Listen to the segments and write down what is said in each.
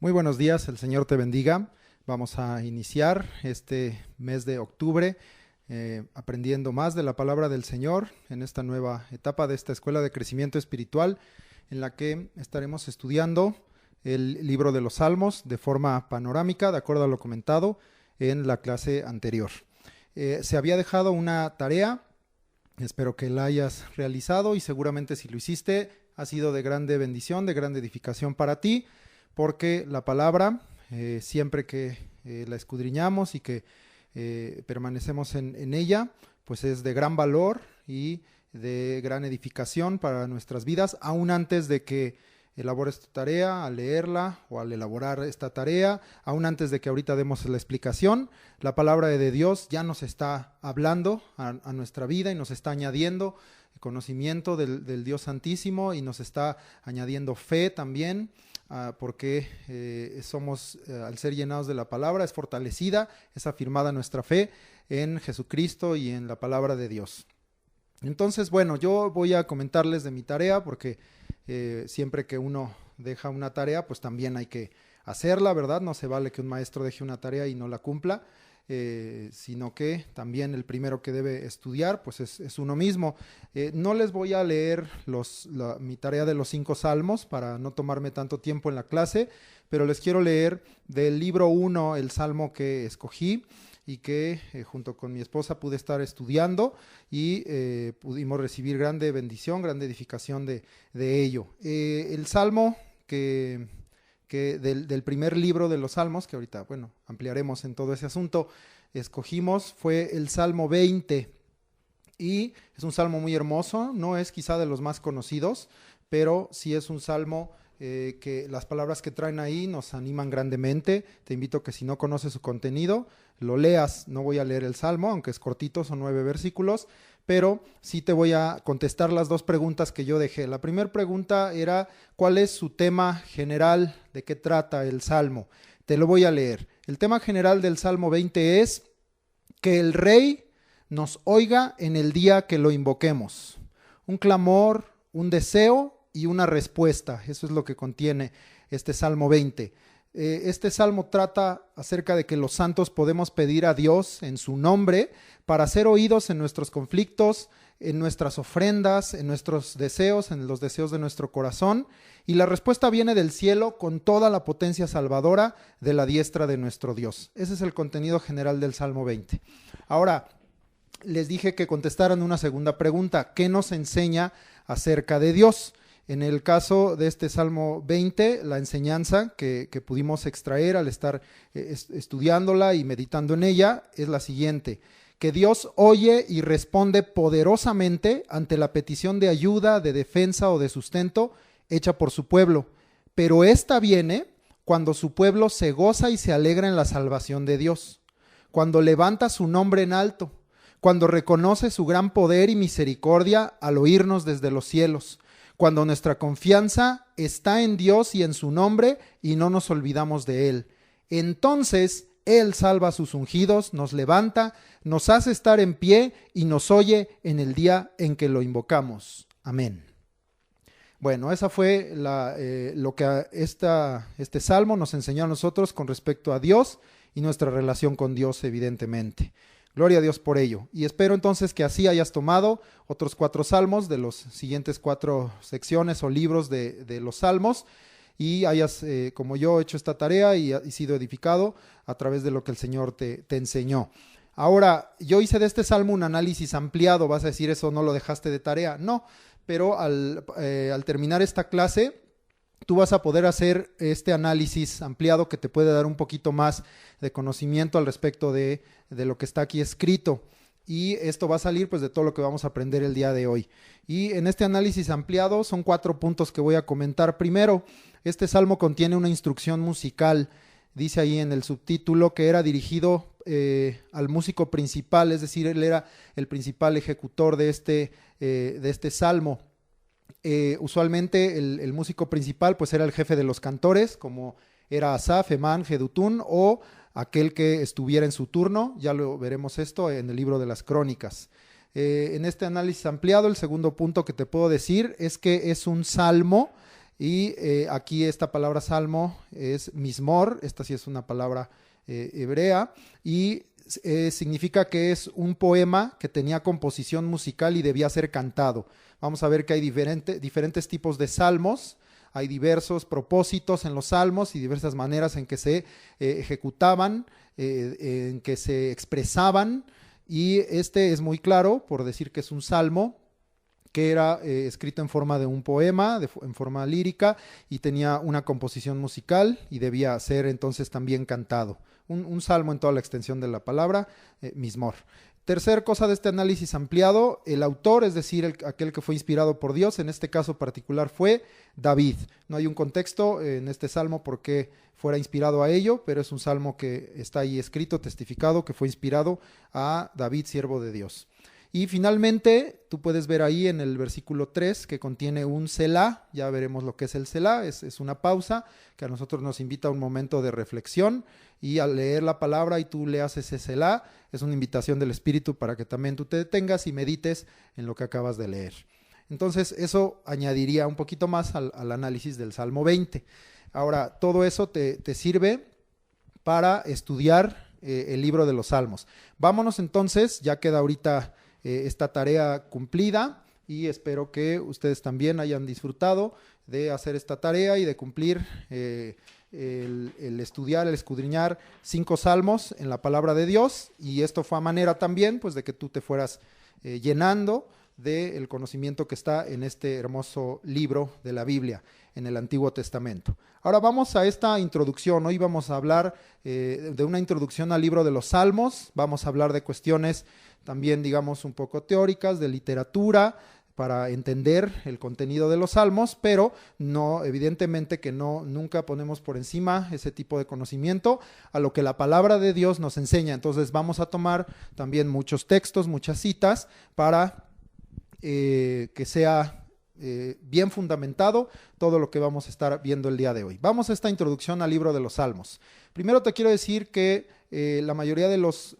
Muy buenos días, el Señor te bendiga. Vamos a iniciar este mes de octubre aprendiendo más de la palabra del Señor en esta nueva etapa de esta escuela de crecimiento espiritual en la que estaremos estudiando el libro de los Salmos de forma panorámica, de acuerdo a lo comentado en la clase anterior. Se había dejado una tarea, espero que la hayas realizado y seguramente si lo hiciste ha sido de grande bendición, de grande edificación para ti, porque la palabra, siempre que la escudriñamos y que permanecemos en ella, pues es de gran valor y de gran edificación para nuestras vidas, aún antes de que elabores tu tarea, al leerla o al elaborar esta tarea, aún antes de que ahorita demos la explicación, la palabra de Dios ya nos está hablando a nuestra vida y nos está añadiendo conocimiento del Dios Santísimo y nos está añadiendo fe también, porque somos, al ser llenados de la palabra, es fortalecida, es afirmada nuestra fe en Jesucristo y en la palabra de Dios. Entonces, bueno, yo voy a comentarles de mi tarea porque siempre que uno deja una tarea, pues también hay que hacerla, ¿verdad? No se vale que un maestro deje una tarea y no la cumpla, sino que también el primero que debe estudiar, pues es uno mismo. No les voy a leer mi tarea de los 5 salmos para no tomarme tanto tiempo en la clase, pero les quiero leer del libro 1 el salmo que escogí y que junto con mi esposa pude estar estudiando y pudimos recibir grande bendición, grande edificación de ello. El salmo que del primer libro de los salmos, que ahorita, bueno, ampliaremos en todo ese asunto, escogimos fue el Salmo 20 y es un salmo muy hermoso, no es quizá de los más conocidos, pero sí es un salmo que las palabras que traen ahí nos animan grandemente. Te invito a que si no conoces su contenido, lo leas. No voy a leer el salmo, aunque es cortito, son 9 versículos, pero sí te voy a contestar las 2 preguntas que yo dejé. La primera pregunta era, ¿cuál es su tema general? ¿De qué trata el salmo? Te lo voy a leer. El tema general del Salmo 20 es que el Rey nos oiga en el día que lo invoquemos. Un clamor, un deseo y una respuesta. Eso es lo que contiene este Salmo 20. Este salmo trata acerca de que los santos podemos pedir a Dios en su nombre para ser oídos en nuestros conflictos, en nuestras ofrendas, en nuestros deseos, en los deseos de nuestro corazón, y la respuesta viene del cielo con toda la potencia salvadora de la diestra de nuestro Dios. Ese es el contenido general del Salmo 20. Ahora, les dije que contestaran una segunda pregunta: ¿qué nos enseña acerca de Dios? En el caso de este Salmo 20, la enseñanza que pudimos extraer al estar estudiándola y meditando en ella es la siguiente: que Dios oye y responde poderosamente ante la petición de ayuda, de defensa o de sustento hecha por su pueblo, pero esta viene cuando su pueblo se goza y se alegra en la salvación de Dios, cuando levanta su nombre en alto, cuando reconoce su gran poder y misericordia al oírnos desde los cielos, cuando nuestra confianza está en Dios y en su nombre y no nos olvidamos de Él. Entonces Él salva a sus ungidos, nos levanta, nos hace estar en pie y nos oye en el día en que lo invocamos. Amén. Bueno, esa fue lo que este salmo nos enseñó a nosotros con respecto a Dios y nuestra relación con Dios, evidentemente. Gloria a Dios por ello. Y espero entonces que así hayas tomado otros 4 salmos de los siguientes 4 secciones o libros de los salmos y hayas, como yo, hecho esta tarea y sido edificado a través de lo que el Señor te enseñó. Ahora, yo hice de este salmo un análisis ampliado. Vas a decir, eso no lo dejaste de tarea. No, pero al terminar esta clase, tú vas a poder hacer este análisis ampliado que te puede dar un poquito más de conocimiento al respecto de lo que está aquí escrito. Y esto va a salir pues de todo lo que vamos a aprender el día de hoy. Y en este análisis ampliado son 4 puntos que voy a comentar. Primero, este salmo contiene una instrucción musical. Dice ahí en el subtítulo que era dirigido al músico principal, es decir, él era el principal ejecutor de este salmo. Usualmente el músico principal pues era el jefe de los cantores, como era Asaf, Emán, Jedutún, o aquel que estuviera en su turno. Ya lo veremos esto en el libro de las Crónicas. En este análisis ampliado, el segundo punto que te puedo decir es que es un salmo Y aquí esta palabra salmo es mismor, esta sí es una palabra hebrea, y significa que es un poema que tenía composición musical y debía ser cantado. Vamos a ver que hay diferentes tipos de salmos, hay diversos propósitos en los salmos y diversas maneras en que se ejecutaban, en que se expresaban, y este es muy claro por decir que es un salmo que era escrito en forma de un poema, en forma lírica, y tenía una composición musical y debía ser entonces también cantado. Un salmo en toda la extensión de la palabra, mismor. Tercer cosa de este análisis ampliado, el autor, es decir, aquel que fue inspirado por Dios, en este caso particular fue David. No hay un contexto en este salmo por qué fuera inspirado a ello, pero es un salmo que está ahí escrito, testificado, que fue inspirado a David, siervo de Dios. Y finalmente, tú puedes ver ahí en el versículo 3 que contiene un Selah, ya veremos lo que es el Selah, es una pausa que a nosotros nos invita a un momento de reflexión, y al leer la palabra y tú leas ese Selah, es una invitación del Espíritu para que también tú te detengas y medites en lo que acabas de leer. Entonces eso añadiría un poquito más al análisis del Salmo 20. Ahora, todo eso te sirve para estudiar el libro de los Salmos. Vámonos entonces, ya queda ahorita esta tarea cumplida, y espero que ustedes también hayan disfrutado de hacer esta tarea y de cumplir el estudiar, el escudriñar 5 salmos en la palabra de Dios, y esto fue a manera también pues de que tú te fueras llenando del conocimiento que está en este hermoso libro de la Biblia, en el Antiguo Testamento. Ahora vamos a esta introducción. Hoy vamos a hablar de una introducción al libro de los Salmos. Vamos a hablar de cuestiones también, digamos, un poco teóricas, de literatura, para entender el contenido de los salmos, pero no, evidentemente que nunca ponemos por encima ese tipo de conocimiento a lo que la palabra de Dios nos enseña. Entonces vamos a tomar también muchos textos, muchas citas, para que sea bien fundamentado todo lo que vamos a estar viendo el día de hoy. Vamos a esta introducción al libro de los Salmos. Primero te quiero decir que la mayoría de los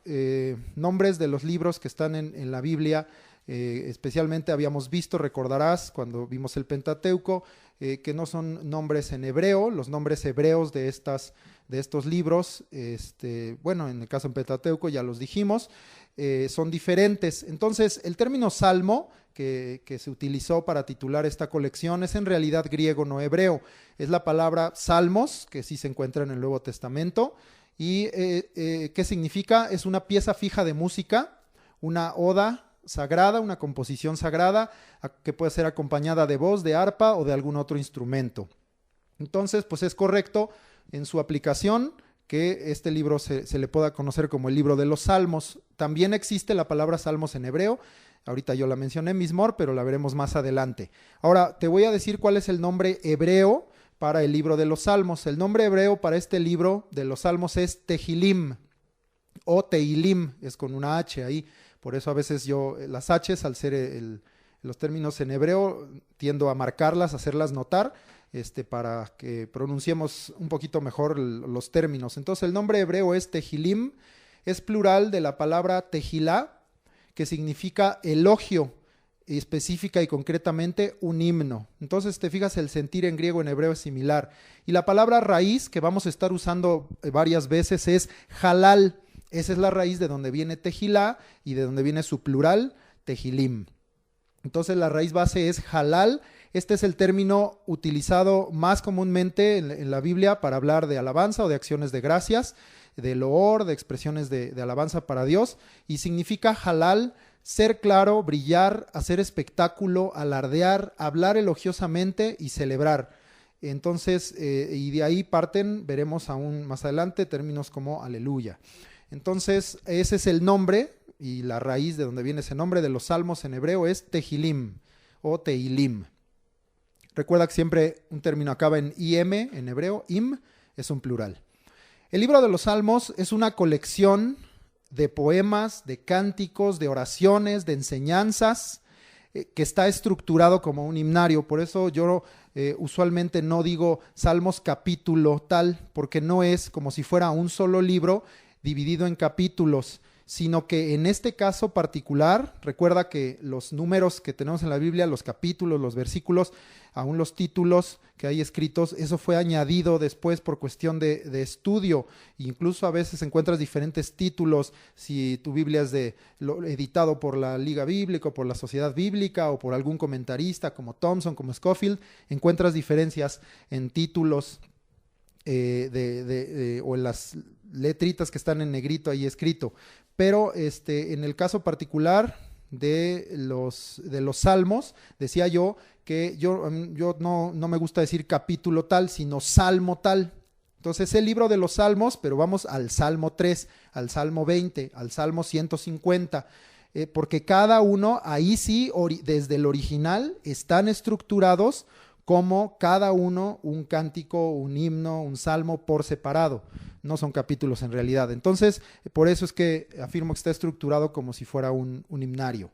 nombres de los libros que están en la Biblia, especialmente habíamos visto, recordarás cuando vimos el Pentateuco, que no son nombres en hebreo. Los nombres hebreos de estos libros, bueno, en el caso del Pentateuco ya los dijimos, son diferentes. Entonces el término salmo que se utilizó para titular esta colección es en realidad griego, no hebreo. Es la palabra salmos, que sí se encuentra en el Nuevo Testamento. ¿Y qué significa? Es una pieza fija de música, una oda sagrada, una composición sagrada que puede ser acompañada de voz, de arpa o de algún otro instrumento. Entonces, pues es correcto en su aplicación que este libro se le pueda conocer como el libro de los Salmos. También existe la palabra salmos en hebreo. Ahorita yo la mencioné, mismor, pero la veremos más adelante. Ahora te voy a decir cuál es el nombre hebreo para el libro de los Salmos. El nombre hebreo para este libro de los Salmos es Tehilim o Teilim, es con una H ahí. Por eso a veces yo las H's, al ser los términos en hebreo, tiendo a marcarlas, a hacerlas notar, para que pronunciemos un poquito mejor los términos. Entonces el nombre hebreo es Tehilim, es plural de la palabra Tehilá, que significa elogio, específica y concretamente un himno. Entonces te fijas, el sentir en griego, en hebreo es similar. Y la palabra raíz que vamos a estar usando varias veces es halal. Esa es la raíz de donde viene Tehilá y de donde viene su plural, Tehilim. Entonces la raíz base es halal. Este es el término utilizado más comúnmente en la Biblia para hablar de alabanza o de acciones de gracias, de loor, de expresiones de alabanza para Dios, y significa halal, ser claro, brillar, hacer espectáculo, alardear, hablar elogiosamente y celebrar. Entonces, y de ahí parten, veremos aún más adelante, términos como aleluya. Entonces, ese es el nombre y la raíz de donde viene ese nombre de los salmos en hebreo es Tehilim o Teilim. Recuerda que siempre un término acaba en im en hebreo, im es un plural. El libro de los Salmos es una colección de poemas, de cánticos, de oraciones, de enseñanzas, que está estructurado como un himnario. Por eso yo usualmente no digo Salmos capítulo tal, porque no es como si fuera un solo libro dividido en capítulos, sino que en este caso particular, recuerda que los números que tenemos en la Biblia, los capítulos, los versículos, aún los títulos que hay escritos, eso fue añadido después por cuestión de estudio. Incluso a veces encuentras diferentes títulos, si tu Biblia es editado por la Liga Bíblica o por la Sociedad Bíblica o por algún comentarista como Thompson, como Scofield, encuentras diferencias en títulos o en las letritas que están en negrito ahí escrito. Pero en el caso particular de los salmos, decía yo que yo no me gusta decir capítulo tal, sino salmo tal. Entonces el libro de los salmos, pero vamos al Salmo 3, al Salmo 20, al Salmo 150, porque cada uno, ahí sí, desde el original, están estructurados como cada uno un cántico, un himno, un salmo por separado. No son capítulos en realidad. Entonces, por eso es que afirmo que está estructurado como si fuera un himnario.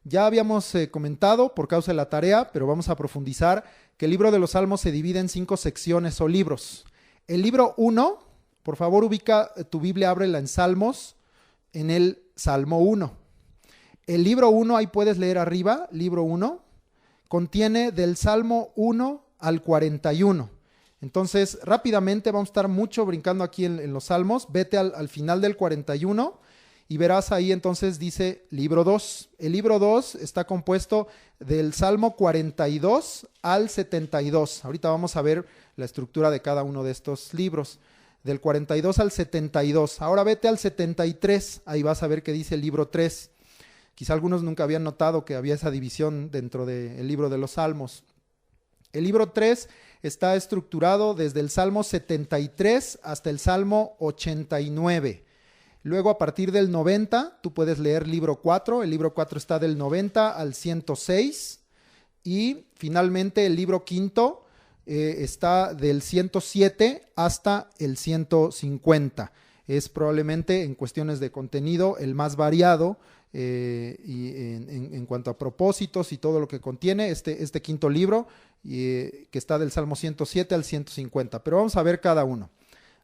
Ya habíamos comentado por causa de la tarea, pero vamos a profundizar, que el libro de los Salmos se divide en 5 secciones o libros. El libro 1, por favor ubica tu Biblia, ábrela en Salmos, en el Salmo 1. El libro 1, ahí puedes leer arriba, libro 1, contiene del Salmo 1 al 41. Entonces, rápidamente, vamos a estar mucho brincando aquí en los Salmos. Vete al final del 41 y verás ahí entonces dice libro 2. El libro 2 está compuesto del Salmo 42 al 72. Ahorita vamos a ver la estructura de cada uno de estos libros. Del 42 al 72. Ahora vete al 73. Ahí vas a ver que dice el libro 3. Quizá algunos nunca habían notado que había esa división dentro del libro de los Salmos. El libro 3 está estructurado desde el Salmo 73 hasta el Salmo 89. Luego, a partir del 90, tú puedes leer libro 4. El libro 4 está del 90 al 106. Y finalmente el libro 5 está del 107 hasta el 150. Es probablemente en cuestiones de contenido el más variado y en cuanto a propósitos y todo lo que contiene este quinto libro, que está del Salmo 107 al 150. Pero vamos a ver cada uno.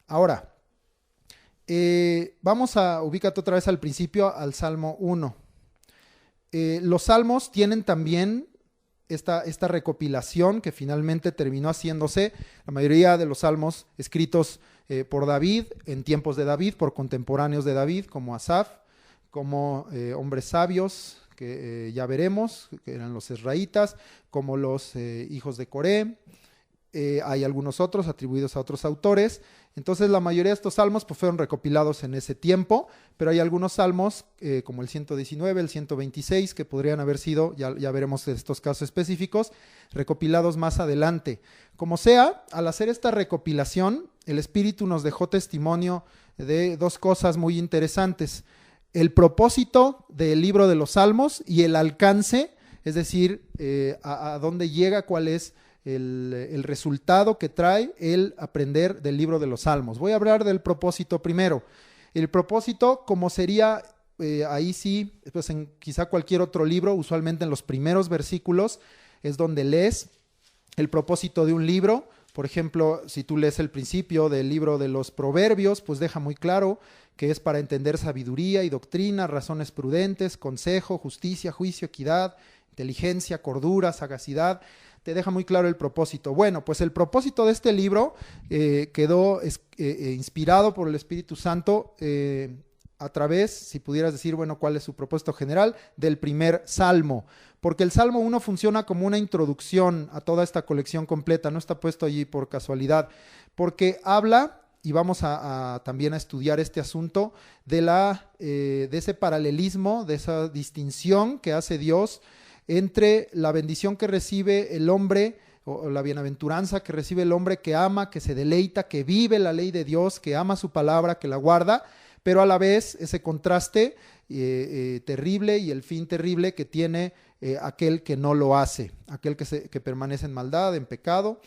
Ahora, ubícate otra vez al principio, al Salmo 1. Los salmos tienen también esta recopilación que finalmente terminó haciéndose, la mayoría de los salmos escritos por David, en tiempos de David, por contemporáneos de David, como Asaf, como hombres sabios, que ya veremos, que eran los esraítas, como los hijos de Coré. Hay algunos otros atribuidos a otros autores. Entonces la mayoría de estos salmos pues, fueron recopilados en ese tiempo, pero hay algunos salmos como el 119, el 126, que podrían haber sido, ya veremos estos casos específicos, recopilados más adelante. Como sea, al hacer esta recopilación, el Espíritu nos dejó testimonio de 2 cosas muy interesantes. El propósito del libro de los Salmos y el alcance, es decir, a dónde llega, cuál es el resultado que trae el aprender del libro de los Salmos. Voy a hablar del propósito primero. El propósito, como sería, ahí sí, pues en quizá cualquier otro libro, usualmente en los primeros versículos, es donde lees el propósito de un libro. Por ejemplo, si tú lees el principio del libro de los Proverbios, pues deja muy claro que es para entender sabiduría y doctrina, razones prudentes, consejo, justicia, juicio, equidad, inteligencia, cordura, sagacidad. Te deja muy claro el propósito. Bueno, pues el propósito de este libro quedó inspirado por el Espíritu Santo a través, si pudieras decir, bueno, cuál es su propósito general, del primer salmo. Porque el Salmo 1 funciona como una introducción a toda esta colección completa, no está puesto allí por casualidad, porque habla, y vamos también a estudiar este asunto, de ese paralelismo, de esa distinción que hace Dios entre la bendición que recibe el hombre, o la bienaventuranza que recibe el hombre que ama, que se deleita, que vive la ley de Dios, que ama su palabra, que la guarda, pero a la vez ese contraste terrible y el fin terrible que tiene aquel que no lo hace, aquel que permanece en maldad, en pecado,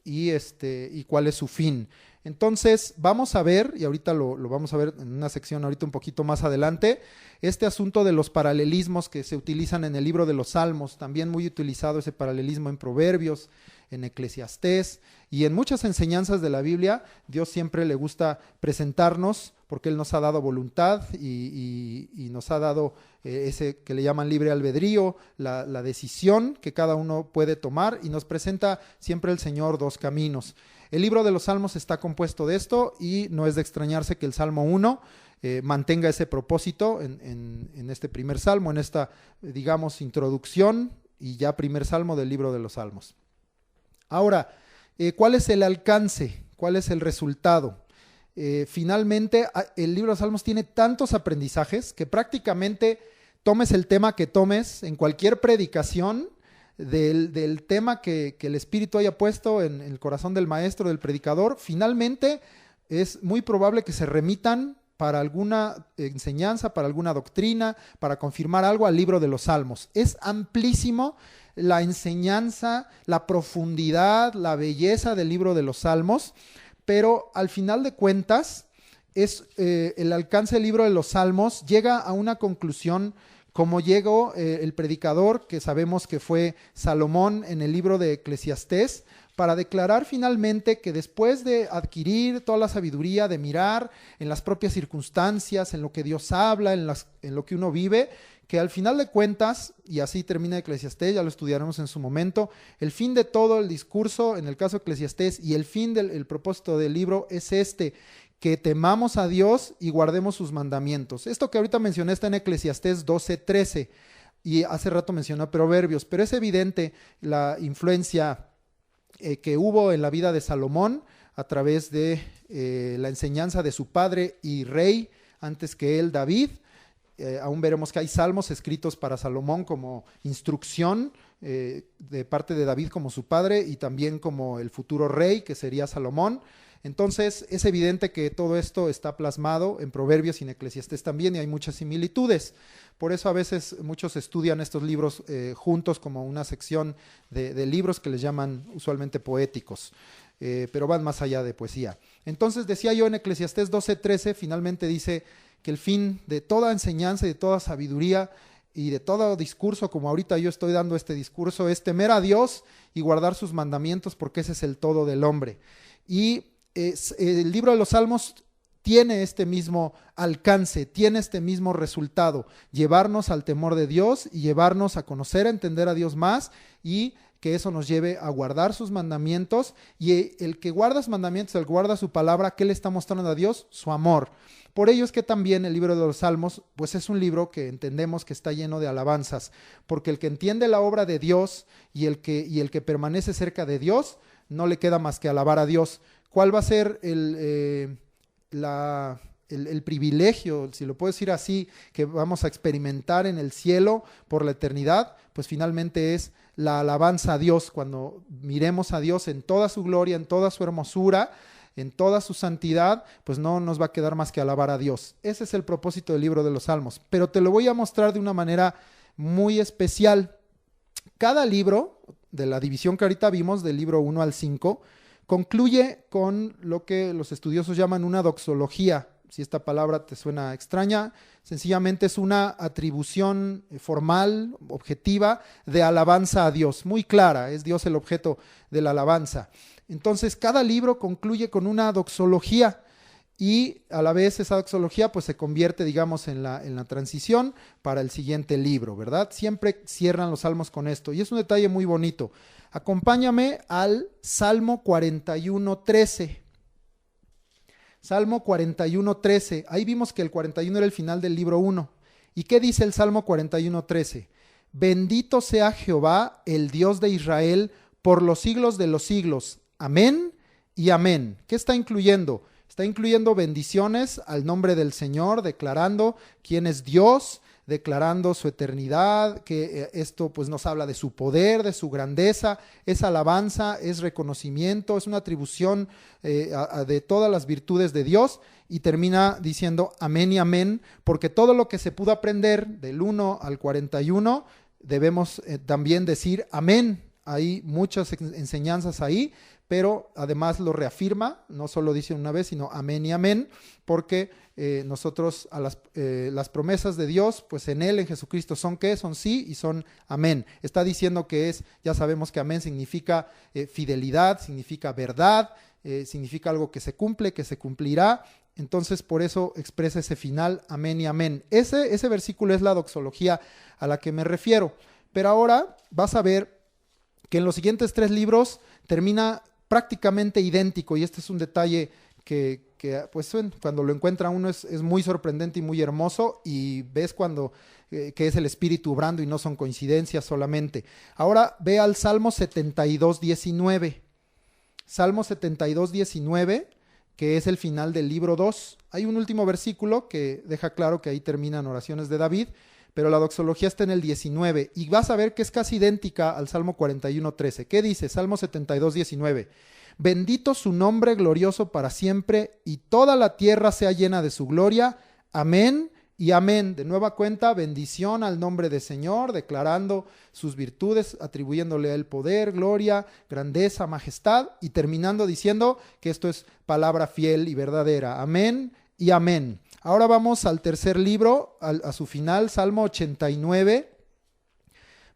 y cuál es su fin. Entonces vamos a ver, y ahorita lo vamos a ver en una sección ahorita un poquito más adelante, este asunto de los paralelismos que se utilizan en el libro de los Salmos, también muy utilizado ese paralelismo en Proverbios, en Eclesiastés y en muchas enseñanzas de la Biblia. Dios siempre le gusta presentarnos porque Él nos ha dado voluntad y nos ha dado ese que le llaman libre albedrío, la decisión que cada uno puede tomar, y nos presenta siempre el Señor dos caminos. El libro de los Salmos está compuesto de esto y no es de extrañarse que el Salmo 1 mantenga ese propósito en este primer salmo, en esta, digamos, introducción y ya primer salmo del libro de los Salmos. Ahora, ¿cuál es el alcance? ¿Cuál es el resultado? Finalmente, el libro de los Salmos tiene tantos aprendizajes que prácticamente tomes el tema que tomes en cualquier predicación del tema que el Espíritu haya puesto en el corazón del maestro, del predicador, finalmente es muy probable que se remitan para alguna enseñanza, para alguna doctrina, para confirmar algo al libro de los Salmos. Es amplísimo la enseñanza, la profundidad, la belleza del libro de los Salmos, pero al final de cuentas, el alcance del libro de los Salmos llega a una conclusión como llegó el predicador, que sabemos que fue Salomón en el libro de Eclesiastés, para declarar finalmente que después de adquirir toda la sabiduría, de mirar en las propias circunstancias, en lo que Dios habla, en lo que uno vive, que al final de cuentas, y así termina Eclesiastés, ya lo estudiaremos en su momento, el fin de todo el discurso, en el caso de Eclesiastés, y el fin del propósito del libro es que temamos a Dios y guardemos sus mandamientos. Esto que ahorita mencioné está en Eclesiastés 12:13, y hace rato mencioné Proverbios, pero es evidente la influencia que hubo en la vida de Salomón a través de la enseñanza de su padre y rey antes que él, David. Aún veremos que hay salmos escritos para Salomón como instrucción de parte de David como su padre y también como el futuro rey que sería Salomón. Entonces es evidente que todo esto está plasmado en Proverbios y en Eclesiastés también, y hay muchas similitudes. Por eso a veces muchos estudian estos libros juntos como una sección de libros que les llaman usualmente poéticos, pero van más allá de poesía. Entonces decía yo en Eclesiastés 12:13, finalmente dice que el fin de toda enseñanza y de toda sabiduría y de todo discurso, como ahorita yo estoy dando este discurso, es temer a Dios y guardar sus mandamientos, porque ese es el todo del hombre. Y el libro de los Salmos tiene este mismo alcance, tiene este mismo resultado, llevarnos al temor de Dios y llevarnos a conocer, a entender a Dios más, y que eso nos lleve a guardar sus mandamientos. Y el que guarda sus mandamientos, el que guarda su palabra, ¿qué le está mostrando a Dios? Su amor. Por ello es que también el libro de los Salmos, pues es un libro que entendemos que está lleno de alabanzas, porque el que entiende la obra de Dios y el que permanece cerca de Dios, no le queda más que alabar a Dios. ¿Cuál va a ser el privilegio, si lo puedo decir así, que vamos a experimentar en el cielo por la eternidad? Pues finalmente es la alabanza a Dios, cuando miremos a Dios en toda su gloria, en toda su hermosura, en toda su santidad, pues no nos va a quedar más que alabar a Dios. Ese es el propósito del libro de los Salmos, pero te lo voy a mostrar de una manera muy especial. Cada libro, de la división que ahorita vimos, del libro 1 al 5, concluye con lo que los estudiosos llaman una doxología. Si esta palabra te suena extraña, sencillamente es una atribución formal, objetiva, de alabanza a Dios, muy clara, es Dios el objeto de la alabanza. Entonces, cada libro concluye con una doxología, y a la vez esa doxología pues se convierte, digamos, en la transición para el siguiente libro, ¿verdad? Siempre cierran los salmos con esto, y es un detalle muy bonito. Acompáñame al Salmo 41:13. Salmo 41:13. Ahí vimos que el 41 era el final del libro 1. ¿Y qué dice el Salmo 41:13? Bendito sea Jehová, el Dios de Israel, por los siglos de los siglos. Amén y amén. ¿Qué está incluyendo? Está incluyendo bendiciones al nombre del Señor, declarando quién es Dios, declarando su eternidad, que esto pues nos habla de su poder, de su grandeza, es alabanza, es reconocimiento, es una atribución de todas las virtudes de Dios, y termina diciendo amén y amén, porque todo lo que se pudo aprender del 1 al 41 debemos también decir amén. Hay muchas enseñanzas ahí, pero además lo reafirma, no solo dice una vez, sino amén y amén, porque nosotros a las promesas de Dios, pues en Él, en Jesucristo, ¿son qué? Son sí y son amén. Está diciendo que ya sabemos que amén significa fidelidad, significa verdad, significa algo que se cumple, que se cumplirá. Entonces por eso expresa ese final, amén y amén. Ese versículo es la doxología a la que me refiero. Pero ahora vas a ver que en los siguientes 3 libros termina prácticamente idéntico, y este es un detalle que pues cuando lo encuentra uno es muy sorprendente y muy hermoso, y ves cuando que es el Espíritu obrando y no son coincidencias solamente. Ahora ve al Salmo 72:19. Salmo 72:19, que es el final del libro 2. Hay un último versículo que deja claro que ahí terminan oraciones de David, pero la doxología está en el 19, y vas a ver que es casi idéntica al Salmo 41:13. ¿Qué dice? Salmo 72:19. Bendito su nombre glorioso para siempre, y toda la tierra sea llena de su gloria. Amén y amén. De nueva cuenta, bendición al nombre del Señor, declarando sus virtudes, atribuyéndole a él poder, gloria, grandeza, majestad, y terminando diciendo que esto es palabra fiel y verdadera. Amén y amén. Ahora vamos al tercer libro, a su final, Salmo 89,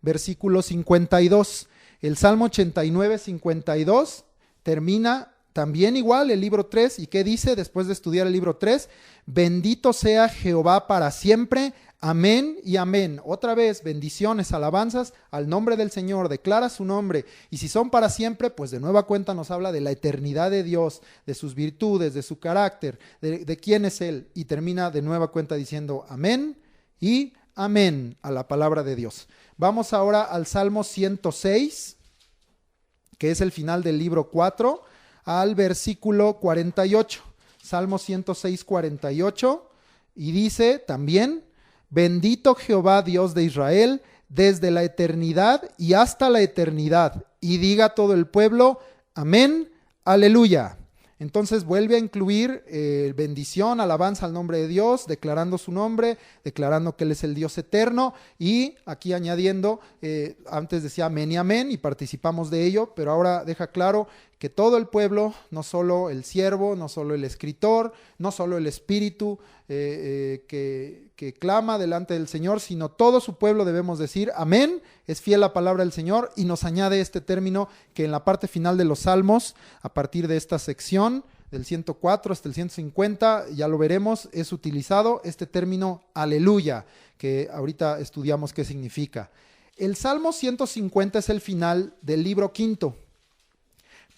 versículo 52. El Salmo 89, 52 termina también igual el libro 3. ¿Y qué dice después de estudiar el libro 3? Bendito sea Jehová para siempre. Amén y amén. Otra vez, bendiciones, alabanzas al nombre del Señor, declara su nombre. Y si son para siempre, pues de nueva cuenta nos habla de la eternidad de Dios, de sus virtudes, de su carácter, de quién es Él. Y termina de nueva cuenta diciendo amén y amén a la palabra de Dios. Vamos ahora al Salmo 106, que es el final del libro 4, al versículo 48. Salmo 106, 48, y dice también: bendito Jehová Dios de Israel, desde la eternidad y hasta la eternidad. Y diga todo el pueblo, amén, aleluya. Entonces vuelve a incluir bendición, alabanza al nombre de Dios, declarando su nombre, declarando que Él es el Dios eterno, y aquí añadiendo, antes decía amén y amén, y participamos de ello, pero ahora deja claro que todo el pueblo, no solo el siervo, no solo el escritor, no solo el espíritu que clama delante del Señor, sino todo su pueblo debemos decir amén, es fiel la palabra del Señor, y nos añade este término que en la parte final de los Salmos, a partir de esta sección, del 104 hasta el 150, ya lo veremos, es utilizado este término aleluya, que ahorita estudiamos qué significa. El Salmo 150 es el final del libro 5.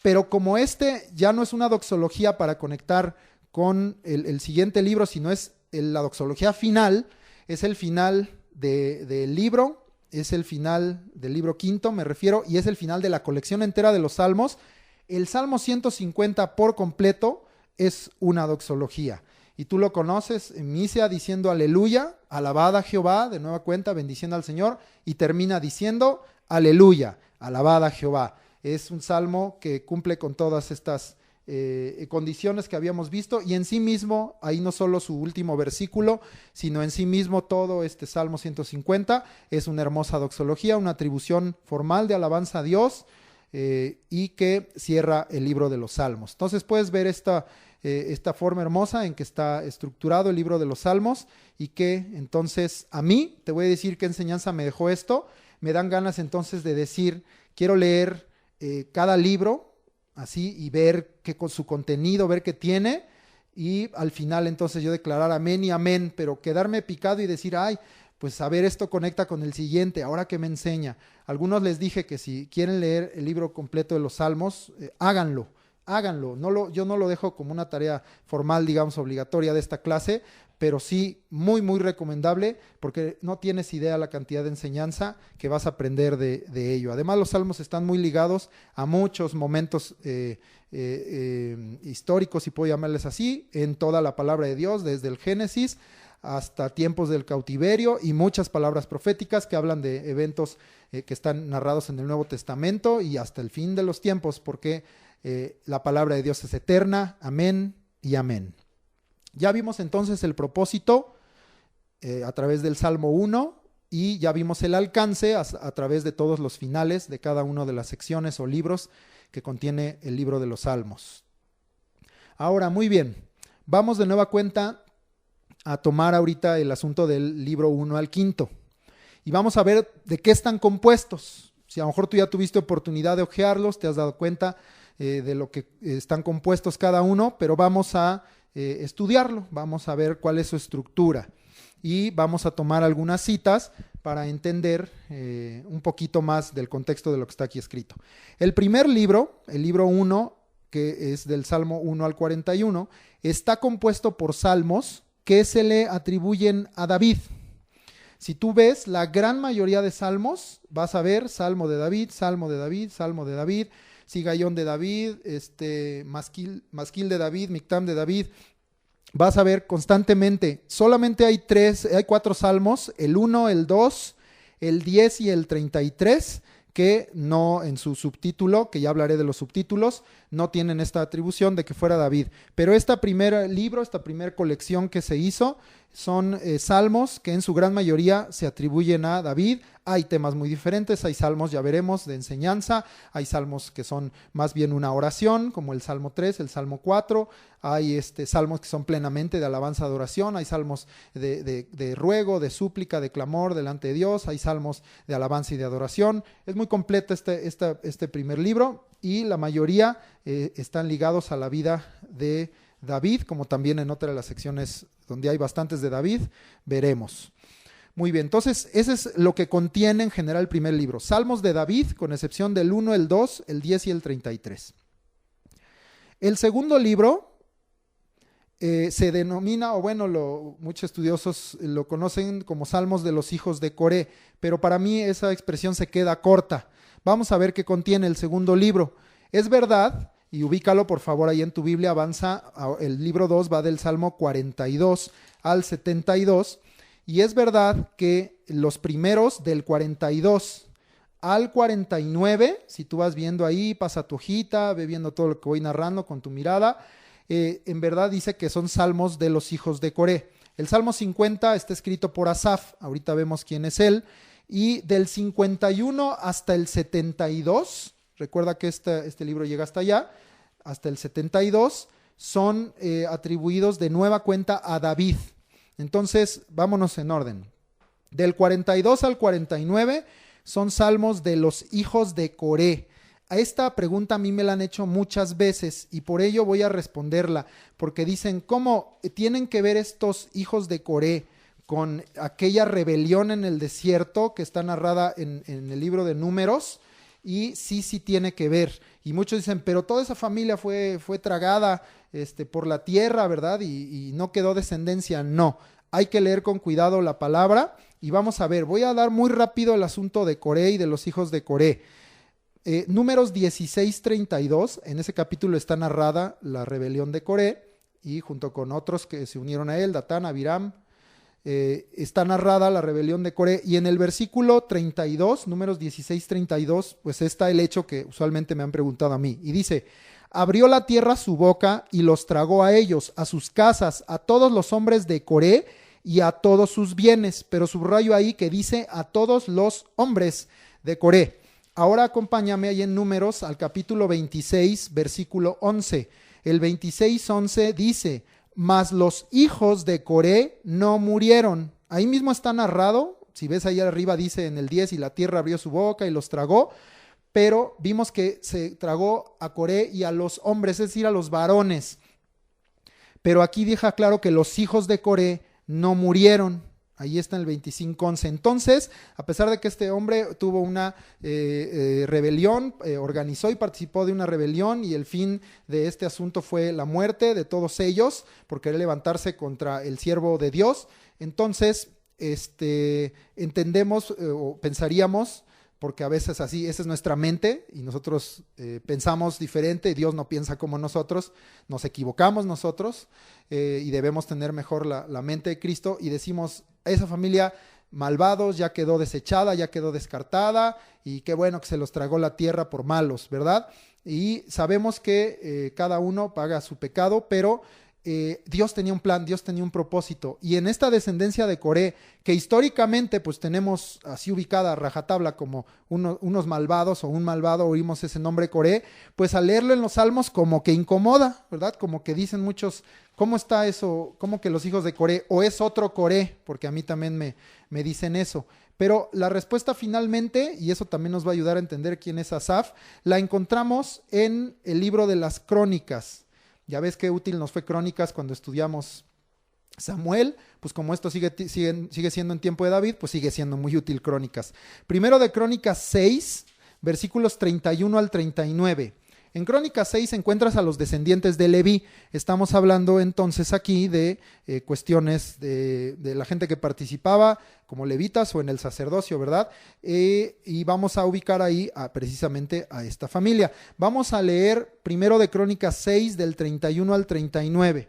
Pero como este ya no es una doxología para conectar con el siguiente libro, sino es la doxología final, es el final del libro, es el final del libro 5, me refiero, y es el final de la colección entera de los salmos. El Salmo 150 por completo es una doxología. Y tú lo conoces, inicia diciendo aleluya, alabada a Jehová, de nueva cuenta, bendiciendo al Señor, y termina diciendo aleluya, alabada a Jehová. Es un salmo que cumple con todas estas condiciones que habíamos visto, y en sí mismo, ahí no solo su último versículo, sino en sí mismo todo este Salmo 150 es una hermosa doxología, una atribución formal de alabanza a Dios, y que cierra el libro de los Salmos. Entonces puedes ver esta forma hermosa en que está estructurado el libro de los Salmos, y que entonces a mí, te voy a decir qué enseñanza me dejó esto. Me dan ganas entonces de decir, quiero leer cada libro así y ver con su contenido, ver qué tiene, y al final entonces yo declarar amén y amén, pero quedarme picado y decir, ay, pues a ver, esto conecta con el siguiente, ahora que me enseña. Algunos les dije que si quieren leer el libro completo de los Salmos, háganlo. Yo no lo dejo como una tarea formal, digamos, obligatoria de esta clase, pero sí muy, muy recomendable, porque no tienes idea la cantidad de enseñanza que vas a aprender de ello. Además, los Salmos están muy ligados a muchos momentos históricos, si puedo llamarles así, en toda la palabra de Dios, desde el Génesis hasta tiempos del cautiverio, y muchas palabras proféticas que hablan de eventos que están narrados en el Nuevo Testamento y hasta el fin de los tiempos, porque la palabra de Dios es eterna. Amén y amén. Ya vimos entonces el propósito a través del Salmo 1, y ya vimos el alcance a través de todos los finales de cada una de las secciones o libros que contiene el libro de los Salmos. Ahora, muy bien, vamos de nueva cuenta a tomar ahorita el asunto del libro 1 al 5 y vamos a ver de qué están compuestos. Si a lo mejor tú ya tuviste oportunidad de hojearlos, te has dado cuenta de lo que están compuestos cada uno, pero vamos a estudiarlo, vamos a ver cuál es su estructura y vamos a tomar algunas citas para entender un poquito más del contexto de lo que está aquí escrito. El primer libro, el libro 1, que es del Salmo 1 al 41, está compuesto por salmos que se le atribuyen a David. Si tú ves la gran mayoría de salmos, vas a ver Salmo de David, Salmo de David, Salmo de David, Sigayón de David, Masquil de David, Mictam de David. Vas a ver constantemente, solamente hay 4 salmos, el 1, el 2, el 10 y el 33, que no en su subtítulo, que ya hablaré de los subtítulos, no tienen esta atribución de que fuera David. Pero esta primera libro, esta primera colección que se hizo, son salmos que en su gran mayoría se atribuyen a David. Hay temas muy diferentes, hay salmos, ya veremos, de enseñanza, hay salmos que son más bien una oración, como el Salmo 3, el Salmo 4, hay salmos que son plenamente de alabanza, adoración, hay salmos de ruego, de súplica, de clamor delante de Dios, hay salmos de alabanza y de adoración. Es muy completo este primer libro y la mayoría están ligados a la vida de David, como también en otra de las secciones donde hay bastantes de David, veremos. Muy bien, entonces ese es lo que contiene en general el primer libro. Salmos de David, con excepción del 1, el 2, el 10 y el 33. El segundo libro se denomina, o bueno, muchos estudiosos lo conocen como Salmos de los hijos de Coré, pero para mí esa expresión se queda corta. Vamos a ver qué contiene el segundo libro. Es verdad, y ubícalo por favor ahí en tu Biblia, avanza, el libro 2 va del Salmo 42 al 72, y es verdad que los primeros del 42 al 49, si tú vas viendo ahí, pasa tu hojita, ve viendo todo lo que voy narrando con tu mirada, en verdad dice que son salmos de los hijos de Coré. El Salmo 50 está escrito por Asaf, ahorita vemos quién es él, y del 51 hasta el 72, recuerda que este libro llega hasta allá, hasta el 72, son atribuidos de nueva cuenta a David. Entonces, vámonos en orden. Del 42 al 49 son salmos de los hijos de Coré. A esta pregunta a mí me la han hecho muchas veces y por ello voy a responderla, porque dicen, ¿cómo tienen que ver estos hijos de Coré con aquella rebelión en el desierto que está narrada en el libro de Números? Y sí tiene que ver. Y muchos dicen, pero toda esa familia fue tragada por la tierra, ¿verdad? Y no quedó descendencia. No, hay que leer con cuidado la palabra y vamos a ver. Voy a dar muy rápido el asunto de Coré y de los hijos de Coré. Números 16:32, en ese capítulo está narrada la rebelión de Coré y junto con otros que se unieron a él, Datán, Abiram, está narrada la rebelión de Coré, y en el versículo 32, números 16:32, pues está el hecho que usualmente me han preguntado a mí, y dice, abrió la tierra su boca y los tragó a ellos, a sus casas, a todos los hombres de Coré y a todos sus bienes, pero subrayo ahí que dice a todos los hombres de Coré. Ahora acompáñame ahí en Números al capítulo 26, versículo 11. El 26:11 dice, mas los hijos de Coré no murieron. Ahí mismo está narrado, si ves ahí arriba dice en el 10, y la tierra abrió su boca y los tragó, pero vimos que se tragó a Coré y a los hombres, es decir, a los varones. Pero aquí deja claro que los hijos de Coré no murieron. Ahí está en el 25:11. Entonces, a pesar de que este hombre tuvo una rebelión, organizó y participó de una rebelión, y el fin de este asunto fue la muerte de todos ellos por querer levantarse contra el siervo de Dios, entonces entendemos o pensaríamos, porque a veces así, esa es nuestra mente y nosotros pensamos diferente, Dios no piensa como nosotros, nos equivocamos nosotros y debemos tener mejor la mente de Cristo y decimos, esa familia malvados ya quedó desechada, ya quedó descartada y qué bueno que se los tragó la tierra por malos, ¿verdad? Y sabemos que cada uno paga su pecado, pero Dios tenía un plan, Dios tenía un propósito. Y en esta descendencia de Coré, que históricamente pues tenemos así ubicada a rajatabla como unos malvados o un malvado, oímos ese nombre Coré, pues al leerlo en los Salmos como que incomoda, ¿verdad? Como que dicen muchos, ¿cómo está eso? ¿Cómo que los hijos de Coré? ¿O es otro Coré? Porque a mí también me dicen eso. Pero la respuesta finalmente, y eso también nos va a ayudar a entender quién es Asaf, la encontramos en el libro de las Crónicas. Ya ves qué útil nos fue Crónicas cuando estudiamos Samuel, pues como esto sigue siendo en tiempo de David, pues sigue siendo muy útil Crónicas. Primero de Crónicas 6, versículos 31 al 39. En Crónicas 6 encuentras a los descendientes de Leví. Estamos hablando entonces aquí de cuestiones de la gente que participaba como levitas o en el sacerdocio, ¿verdad? Y vamos a ubicar ahí precisamente a esta familia. Vamos a leer primero de Crónicas 6 del 31 al 39.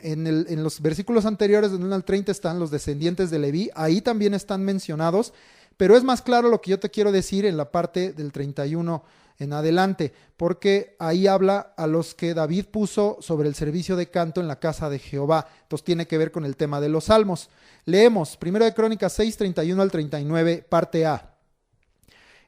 En los versículos anteriores del 1 al 30 están los descendientes de Leví. Ahí también están mencionados, pero es más claro lo que yo te quiero decir en la parte del 31 en adelante, porque ahí habla a los que David puso sobre el servicio de canto en la casa de Jehová. Entonces tiene que ver con el tema de los salmos. Leemos, primero de Crónicas 6, 31 al 39, parte A.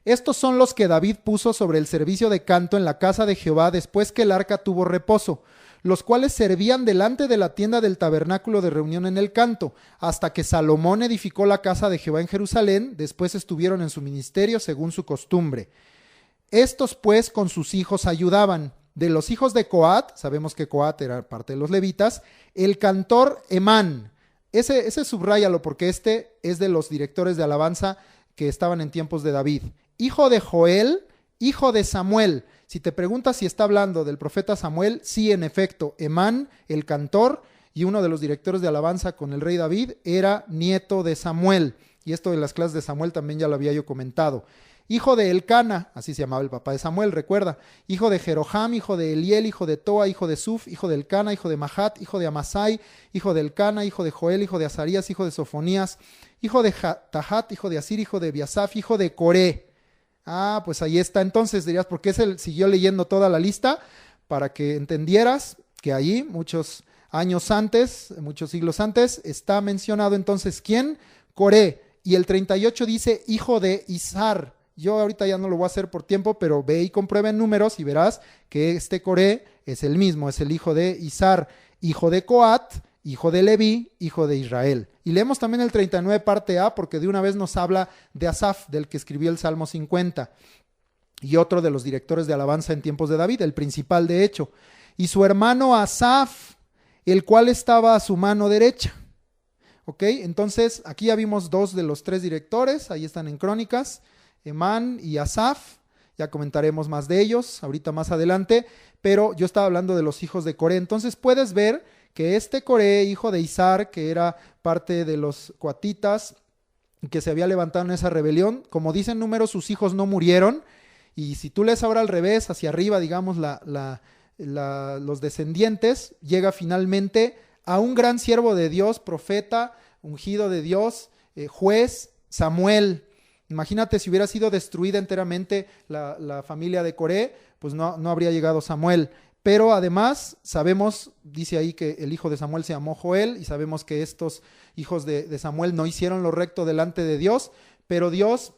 Estos son los que David puso sobre el servicio de canto en la casa de Jehová después que el arca tuvo reposo, los cuales servían delante de la tienda del tabernáculo de reunión en el canto, hasta que Salomón edificó la casa de Jehová en Jerusalén. Después estuvieron en su ministerio según su costumbre. Estos pues con sus hijos ayudaban. De los hijos de Coat, sabemos que Coat era parte de los levitas, el cantor Emán. Ese subráyalo porque este es de los directores de alabanza que estaban en tiempos de David. Hijo de Joel, hijo de Samuel. Si te preguntas si está hablando del profeta Samuel, sí, en efecto, Emán, el cantor y uno de los directores de alabanza con el rey David, era nieto de Samuel. Y esto de las clases de Samuel también ya lo había yo comentado. Hijo de Elcana, así se llamaba el papá de Samuel, recuerda. Hijo de Jeroham, hijo de Eliel, hijo de Toa, hijo de Suf, hijo de Elcana, hijo de Mahat, hijo de Amasai, hijo de Elcana, hijo de Joel, hijo de Azarías, hijo de Sofonías, hijo de Tahat, hijo de Asir, hijo de Biasaf, hijo de Coré. Ah, pues ahí está. Entonces dirías, ¿por qué se siguió leyendo toda la lista? Para que entendieras que ahí, muchos años antes, muchos siglos antes, está mencionado entonces, ¿quién? Coré. Y el 38 dice, hijo de Izar. Yo ahorita ya no lo voy a hacer por tiempo, pero ve y comprueba en números y verás que este Coré es el mismo, es el hijo de Izar, hijo de Coat, hijo de Leví, hijo de Israel. Y leemos también el 39 parte A porque de una vez nos habla de Asaf, del que escribió el Salmo 50, y otro de los directores de alabanza en tiempos de David, el principal de hecho, y su hermano Asaf, el cual estaba a su mano derecha. ¿Ok? Entonces aquí ya vimos dos de los tres directores, ahí están en Crónicas, Emán y Asaf. Ya comentaremos más de ellos ahorita más adelante, pero yo estaba hablando de los hijos de Coré. Entonces puedes ver que este Coré, hijo de Izar, que era parte de los coatitas, que se había levantado en esa rebelión, como dicen números, sus hijos no murieron, y si tú lees ahora al revés, hacia arriba, digamos, los descendientes, llega finalmente a un gran siervo de Dios, profeta, ungido de Dios, juez, Samuel. Imagínate si hubiera sido destruida enteramente la familia de Coré, pues no habría llegado Samuel. Pero además sabemos, dice ahí que el hijo de Samuel se llamó Joel, y sabemos que estos hijos de Samuel no hicieron lo recto delante de Dios, pero Dios,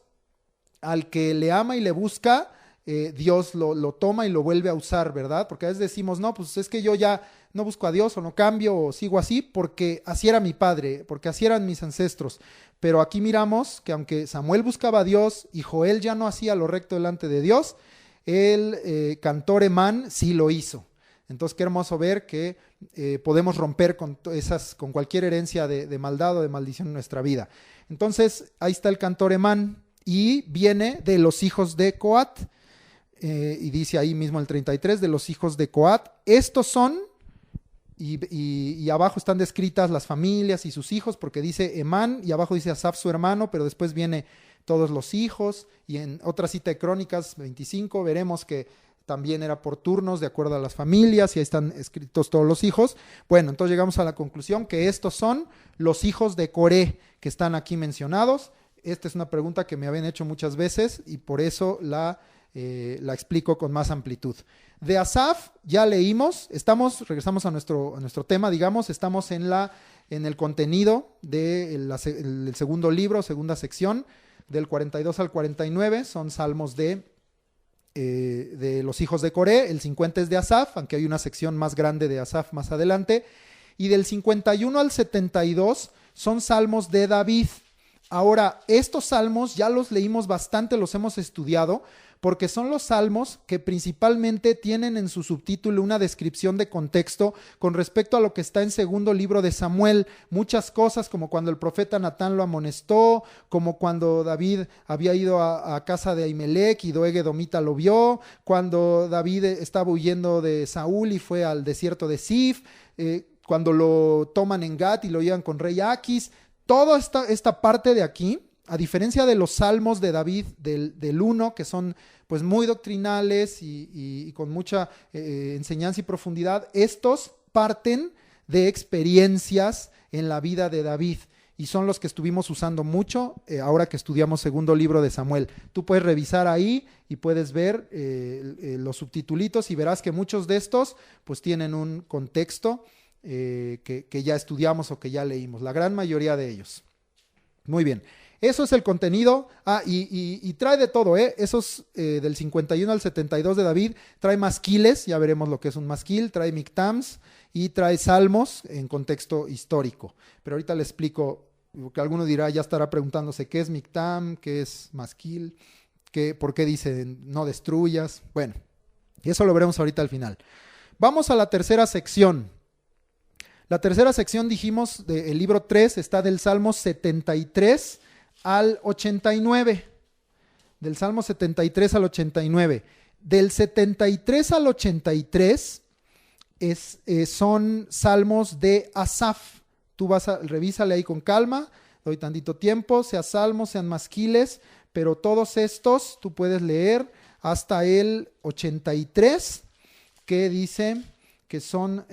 al que le ama y le busca, Dios lo toma y lo vuelve a usar, ¿verdad? Porque a veces decimos, no, pues es que yo ya no busco a Dios o no cambio o sigo así porque así era mi padre, porque así eran mis ancestros. Pero aquí miramos que aunque Samuel buscaba a Dios y Joel ya no hacía lo recto delante de Dios, el cantor Emán sí lo hizo. Entonces qué hermoso ver que podemos romper con cualquier herencia de maldad o de maldición en nuestra vida. Entonces ahí está el cantor Emán y viene de los hijos de Coat. Y dice ahí mismo el 33, de los hijos de Coat. Estos son, y abajo están descritas las familias y sus hijos, porque dice Emán, y abajo dice Asaf su hermano, pero después viene todos los hijos, y en otra cita de Crónicas 25 veremos que también era por turnos, de acuerdo a las familias, y ahí están escritos todos los hijos. Bueno, entonces llegamos a la conclusión que estos son los hijos de Coré, que están aquí mencionados. Esta es una pregunta que me habían hecho muchas veces, y por eso la la explico con más amplitud. De Asaf ya leímos, regresamos a nuestro tema, digamos, estamos en el contenido del segundo libro, segunda sección, del 42 al 49, son salmos de los hijos de Coré. El 50 es de Asaf, aunque hay una sección más grande de Asaf más adelante, y del 51 al 72 son salmos de David. Ahora, estos salmos ya los leímos bastante, los hemos estudiado, porque son los salmos que principalmente tienen en su subtítulo una descripción de contexto con respecto a lo que está en segundo libro de Samuel. Muchas cosas, como cuando el profeta Natán lo amonestó, como cuando David había ido a casa de Ahimelech y Doeg edomita lo vio, cuando David estaba huyendo de Saúl y fue al desierto de Sif, cuando lo toman en Gat y lo llevan con rey Aquis. Toda esta parte de aquí, a diferencia de los salmos de David del 1, que son pues muy doctrinales y con mucha enseñanza y profundidad, estos parten de experiencias en la vida de David y son los que estuvimos usando mucho ahora que estudiamos segundo libro de Samuel. Tú puedes revisar ahí y puedes ver los subtitulitos y verás que muchos de estos pues tienen un contexto que ya estudiamos o que ya leímos, la gran mayoría de ellos. Muy bien, eso es el contenido. Y trae de todo, esos del 51 al 72 de David, trae masquiles, ya veremos lo que es un masquil, trae mictams y trae salmos en contexto histórico. Pero ahorita le explico, porque alguno dirá, ya estará preguntándose qué es mictam, qué es masquil, por qué dice no destruyas. Bueno, eso lo veremos ahorita al final. Vamos a la tercera sección. La tercera sección, dijimos, del libro 3 está del Salmo 73 al 89. Del Salmo 73 al 89. Del 73 al 83 son salmos de Asaf. Tú revísale ahí con calma, doy tantito tiempo, sean salmos, sean masquiles, pero todos estos tú puedes leer hasta el 83, que dice que son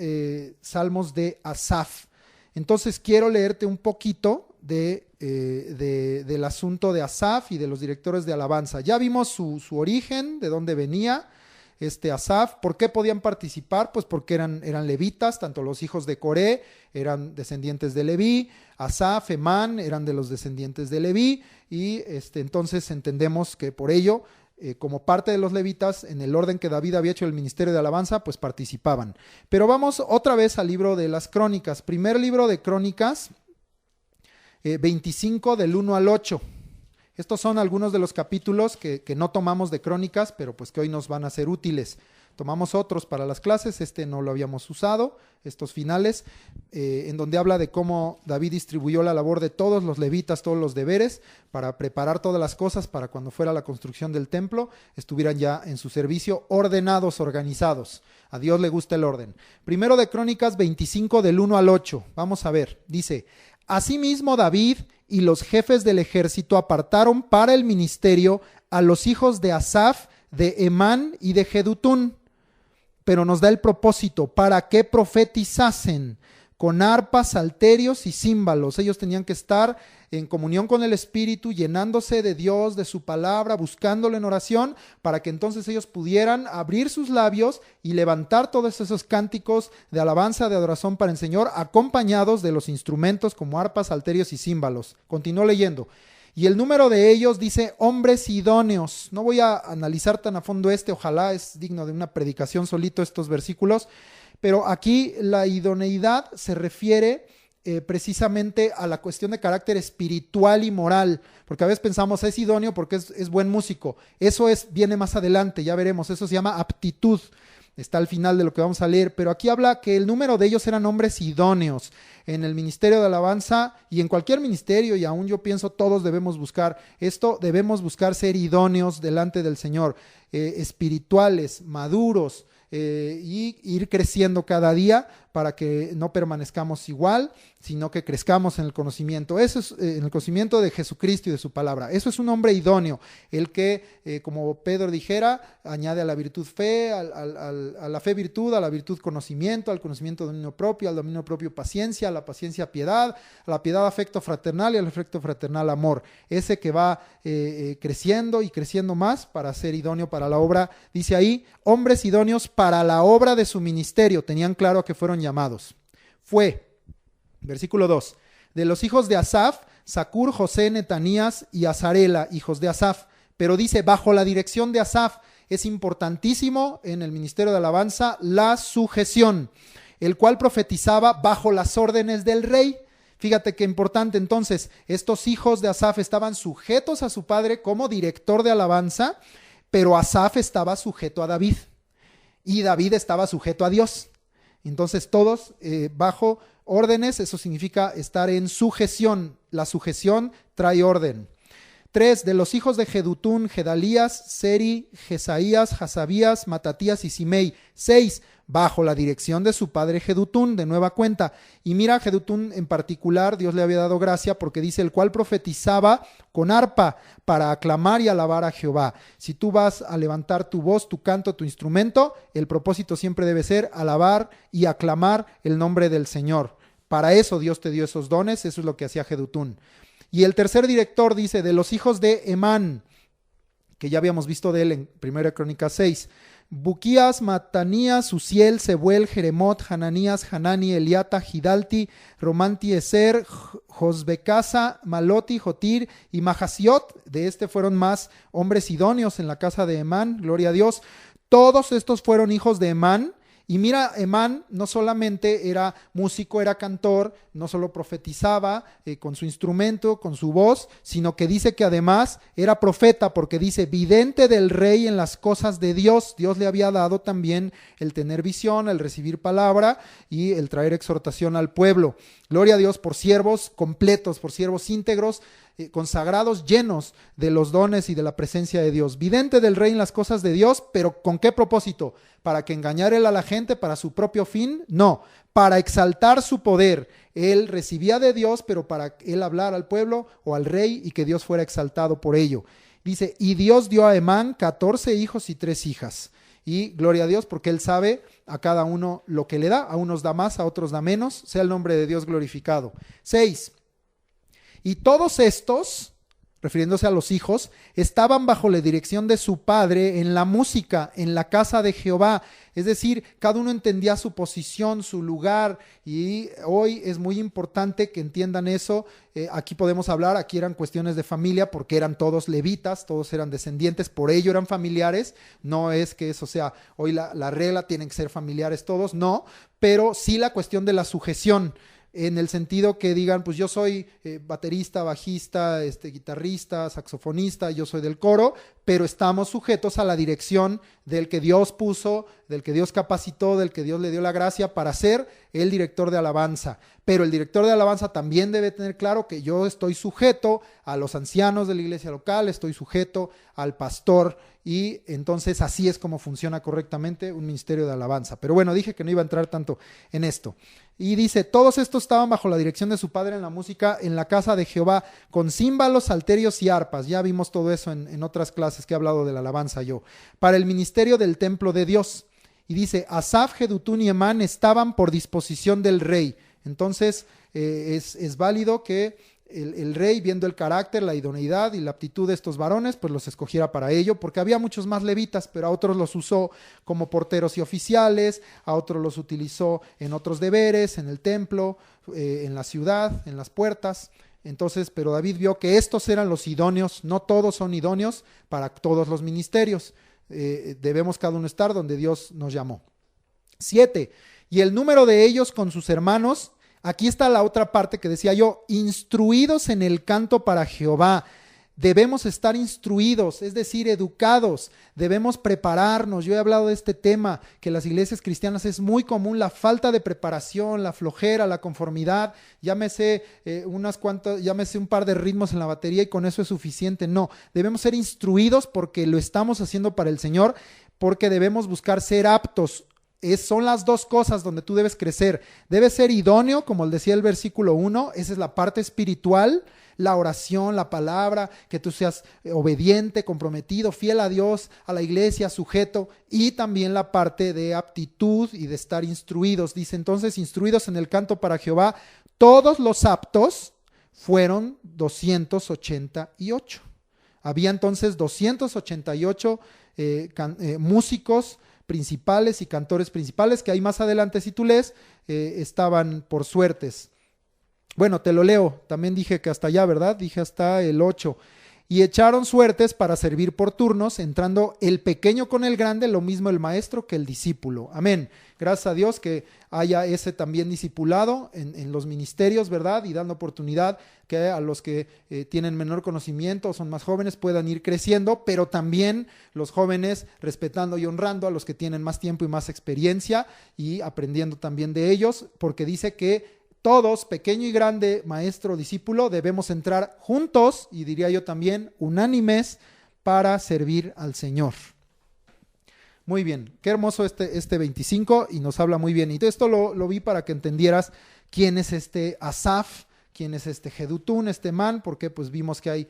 salmos de Asaf. Entonces quiero leerte un poquito del asunto de Asaf y de los directores de alabanza. Ya vimos su origen, de dónde venía Asaf. ¿Por qué podían participar? Pues porque eran levitas, tanto los hijos de Coré eran descendientes de Leví, Asaf, Emán eran de los descendientes de Leví, y entonces entendemos que por ello, como parte de los levitas, en el orden que David había hecho el ministerio de alabanza, pues participaban. Pero vamos otra vez al libro de las Crónicas. Primer libro de Crónicas, 25 del 1 al 8. Estos son algunos de los capítulos que no tomamos de Crónicas, pero pues que hoy nos van a ser útiles. Tomamos otros para las clases, no lo habíamos usado, estos finales, en donde habla de cómo David distribuyó la labor de todos los levitas, todos los deberes, para preparar todas las cosas para cuando fuera la construcción del templo, estuvieran ya en su servicio, ordenados, organizados. A Dios le gusta el orden. Primero de Crónicas 25 del 1 al 8, vamos a ver, dice: Asimismo David y los jefes del ejército apartaron para el ministerio a los hijos de Asaf, de Emán y de Jedutún. Pero nos da el propósito para que profetizasen con arpas, salterios y címbalos. Ellos tenían que estar en comunión con el Espíritu, llenándose de Dios, de su palabra, buscándolo en oración, para que entonces ellos pudieran abrir sus labios y levantar todos esos cánticos de alabanza, de adoración para el Señor, acompañados de los instrumentos como arpas, salterios y címbalos. Continúo leyendo. Y el número de ellos dice hombres idóneos. No voy a analizar tan a fondo ojalá es digno de una predicación solito estos versículos, pero aquí la idoneidad se refiere precisamente a la cuestión de carácter espiritual y moral, porque a veces pensamos es idóneo porque es buen músico. Eso viene más adelante, ya veremos, eso se llama aptitud. Está al final de lo que vamos a leer, pero aquí habla que el número de ellos eran hombres idóneos en el ministerio de alabanza y en cualquier ministerio, y aún yo pienso todos debemos buscar esto, debemos buscar ser idóneos delante del Señor, espirituales, maduros, y ir creciendo cada día para que no permanezcamos igual, sino que crezcamos en el conocimiento. Eso es en el conocimiento de Jesucristo y de su palabra. Eso es un hombre idóneo, el que, como Pedro dijera, añade a la virtud fe, a la fe virtud, a la virtud conocimiento, al conocimiento dominio propio, al dominio propio paciencia, a la paciencia piedad, a la piedad afecto fraternal y al afecto fraternal amor. Ese que va creciendo y creciendo más para ser idóneo para la obra. Dice ahí, hombres idóneos para la obra de su ministerio. Tenían claro a qué fueron llamados. Versículo 2, de los hijos de Asaf, Zacur, José, Netanías y Azarela, hijos de Asaf. Pero dice, bajo la dirección de Asaf. Es importantísimo en el ministerio de alabanza la sujeción, el cual profetizaba bajo las órdenes del rey. Fíjate qué importante. Entonces, estos hijos de Asaf estaban sujetos a su padre como director de alabanza, pero Asaf estaba sujeto a David y David estaba sujeto a Dios. Entonces todos bajo órdenes, eso significa estar en sujeción. La sujeción trae orden. 3, de los hijos de Jedutún, Gedalías, Seri, Jesaías, Hasabías, Matatías y Simei. 6, bajo la dirección de su padre Jedutún, de nueva cuenta. Y mira, Jedutún en particular, Dios le había dado gracia porque dice, el cual profetizaba con arpa para aclamar y alabar a Jehová. Si tú vas a levantar tu voz, tu canto, tu instrumento, el propósito siempre debe ser alabar y aclamar el nombre del Señor. Para eso Dios te dio esos dones, eso es lo que hacía Jedutún. Y el tercer director dice, de los hijos de Emán, que ya habíamos visto de él en 1 Crónicas 6, Buquías, Matanías, Uziel, Sebuel, Jeremot, Hananías, Hanani, Eliata, Gidalti, Romanti, Eser, Josbecasa, Maloti, Jotir y Mahasiot. De este fueron más hombres idóneos en la casa de Emán, gloria a Dios. Todos estos fueron hijos de Emán. Y mira, Emán no solamente era músico, era cantor, no solo profetizaba con su instrumento, con su voz, sino que dice que además era profeta, porque dice, vidente del rey en las cosas de Dios. Dios le había dado también el tener visión, el recibir palabra y el traer exhortación al pueblo. Gloria a Dios por siervos completos, por siervos íntegros, consagrados, llenos de los dones y de la presencia de Dios. Vidente del rey en las cosas de Dios, pero ¿con qué propósito? ¿Para que engañara él a la gente para su propio fin? No, para exaltar su poder. Él recibía de Dios, pero para él hablar al pueblo o al rey y que Dios fuera exaltado por ello. Dice, y Dios dio a Emán 14 hijos y 3 hijas. Y gloria a Dios porque él sabe a cada uno lo que le da. A unos da más, a otros da menos. Sea el nombre de Dios glorificado. 6. Y todos estos, refiriéndose a los hijos, estaban bajo la dirección de su padre en la música, en la casa de Jehová. Es decir, cada uno entendía su posición, su lugar, y hoy es muy importante que entiendan eso. Aquí podemos hablar, aquí eran cuestiones de familia porque eran todos levitas, todos eran descendientes, por ello eran familiares. No es que eso sea hoy la regla, tienen que ser familiares todos, no, pero sí la cuestión de la sujeción. En el sentido que digan, pues yo soy baterista, bajista, guitarrista, saxofonista, yo soy del coro, pero estamos sujetos a la dirección del que Dios puso, del que Dios capacitó, del que Dios le dio la gracia para ser el director de alabanza. Pero el director de alabanza también debe tener claro que yo estoy sujeto a los ancianos de la iglesia local, estoy sujeto al pastor, y entonces así es como funciona correctamente un ministerio de alabanza. Pero bueno, dije que no iba a entrar tanto en esto. Y dice, todos estos estaban bajo la dirección de su padre en la música, en la casa de Jehová, con címbalos, salterios y arpas. Ya vimos todo eso en otras clases que he hablado de la alabanza yo. Para el ministerio del templo de Dios. Y dice, Asaf, Jedutún y Emán estaban por disposición del rey. Entonces es válido que el rey, viendo el carácter, la idoneidad y la aptitud de estos varones, pues los escogiera para ello, porque había muchos más levitas, pero a otros los usó como porteros y oficiales, a otros los utilizó en otros deberes, en el templo, en la ciudad, en las puertas. Entonces, pero David vio que estos eran los idóneos. No todos son idóneos para todos los ministerios. Debemos cada uno estar donde Dios nos llamó. 7. Y el número de ellos con sus hermanos. Aquí está la otra parte que decía yo, instruidos en el canto para Jehová. Debemos estar instruidos, es decir, educados, debemos prepararnos. Yo he hablado de este tema, que en las iglesias cristianas es muy común la falta de preparación, la flojera, la conformidad. Ya me sé un par de ritmos en la batería y con eso es suficiente. No, debemos ser instruidos porque lo estamos haciendo para el Señor, porque debemos buscar ser aptos. Son las dos cosas donde tú debes crecer. Debes ser idóneo, como decía el versículo 1, esa es la parte espiritual, la oración, la palabra, que tú seas obediente, comprometido, fiel a Dios, a la iglesia, sujeto, y también la parte de aptitud y de estar instruidos. Dice entonces, instruidos en el canto para Jehová, todos los aptos fueron 288. Había entonces 288 músicos principales y cantores principales, que ahí más adelante, si tú lees, estaban por suertes. Bueno, te lo leo, también dije que hasta allá, ¿verdad? Dije hasta el 8. Y echaron suertes para servir por turnos, entrando el pequeño con el grande, lo mismo el maestro que el discípulo. Amén. Gracias a Dios que haya ese también discipulado en los ministerios, ¿verdad? Y dando oportunidad que a los que tienen menor conocimiento o son más jóvenes puedan ir creciendo, pero también los jóvenes respetando y honrando a los que tienen más tiempo y más experiencia y aprendiendo también de ellos, porque dice que todos, pequeño y grande, maestro, discípulo, debemos entrar juntos y diría yo también unánimes para servir al Señor. Muy bien, qué hermoso este 25 y nos habla muy bien. Y esto lo vi para que entendieras quién es este Asaf, quién es este Jedutún, este man, porque pues vimos que hay,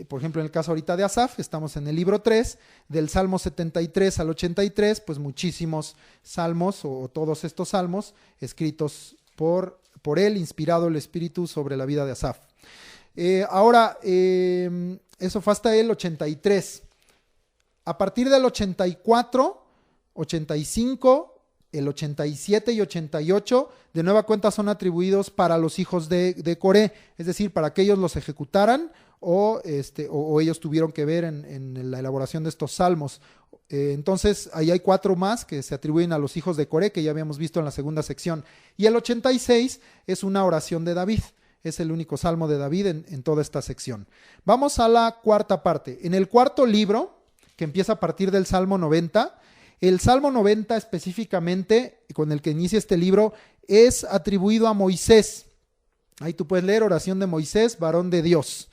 por ejemplo, en el caso ahorita de Asaf, estamos en el libro 3, del Salmo 73 al 83, pues muchísimos salmos o todos estos salmos escritos por él, inspirado el Espíritu sobre la vida de Asaf. Ahora, eso fue hasta el 83. A partir del 84, 85, el 87 y 88, de nueva cuenta son atribuidos para los hijos de Coré, es decir, para que ellos los ejecutaran o ellos tuvieron que ver en la elaboración de estos salmos. Entonces, ahí hay 4 más que se atribuyen a los hijos de Coré, que ya habíamos visto en la segunda sección. Y el 86 es una oración de David. Es el único salmo de David en toda esta sección. Vamos a la cuarta parte. En el cuarto libro, que empieza a partir del Salmo 90, el Salmo 90 específicamente, con el que inicia este libro, es atribuido a Moisés. Ahí tú puedes leer oración de Moisés, varón de Dios.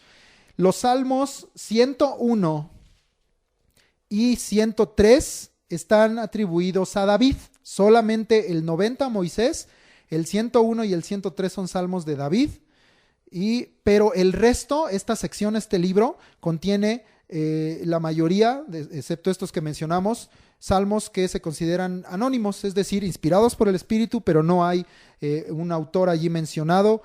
Los salmos 101 y 103 están atribuidos a David. Solamente el 90 a Moisés, el 101 y el 103 son salmos de David. Pero el resto, esta sección, este libro, contiene la mayoría, excepto estos que mencionamos, salmos que se consideran anónimos, es decir, inspirados por el Espíritu, pero no hay un autor allí mencionado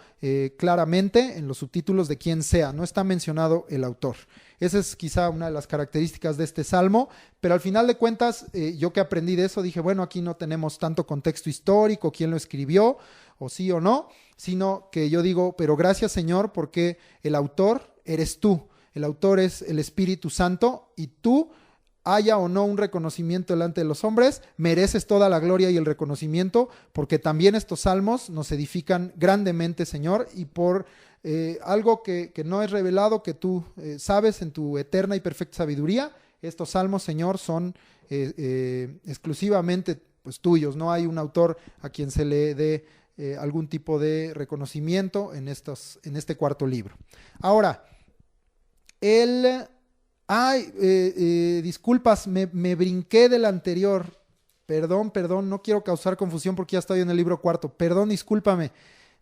claramente en los subtítulos de quién sea, no está mencionado el autor. Esa es quizá una de las características de este salmo, pero al final de cuentas, yo que aprendí de eso, dije, bueno, aquí no tenemos tanto contexto histórico, quién lo escribió, o sí o no, sino que yo digo, pero gracias Señor, porque el autor eres tú, el autor es el Espíritu Santo, y tú, haya o no un reconocimiento delante de los hombres, mereces toda la gloria y el reconocimiento, porque también estos salmos nos edifican grandemente, Señor, y por algo que no es revelado, que tú sabes en tu eterna y perfecta sabiduría, estos salmos, Señor, son exclusivamente pues tuyos. No hay un autor a quien se le dé algún tipo de reconocimiento en este cuarto libro. Ahora, disculpas, me brinqué del anterior. Perdón, no quiero causar confusión porque ya estoy en el libro cuarto. Perdón, discúlpame.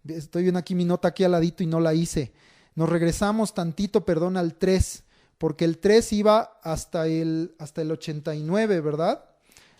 Estoy viendo aquí mi nota aquí al ladito y no la hice. Nos regresamos tantito, perdón, al 3, porque el 3 iba hasta el 89, ¿verdad?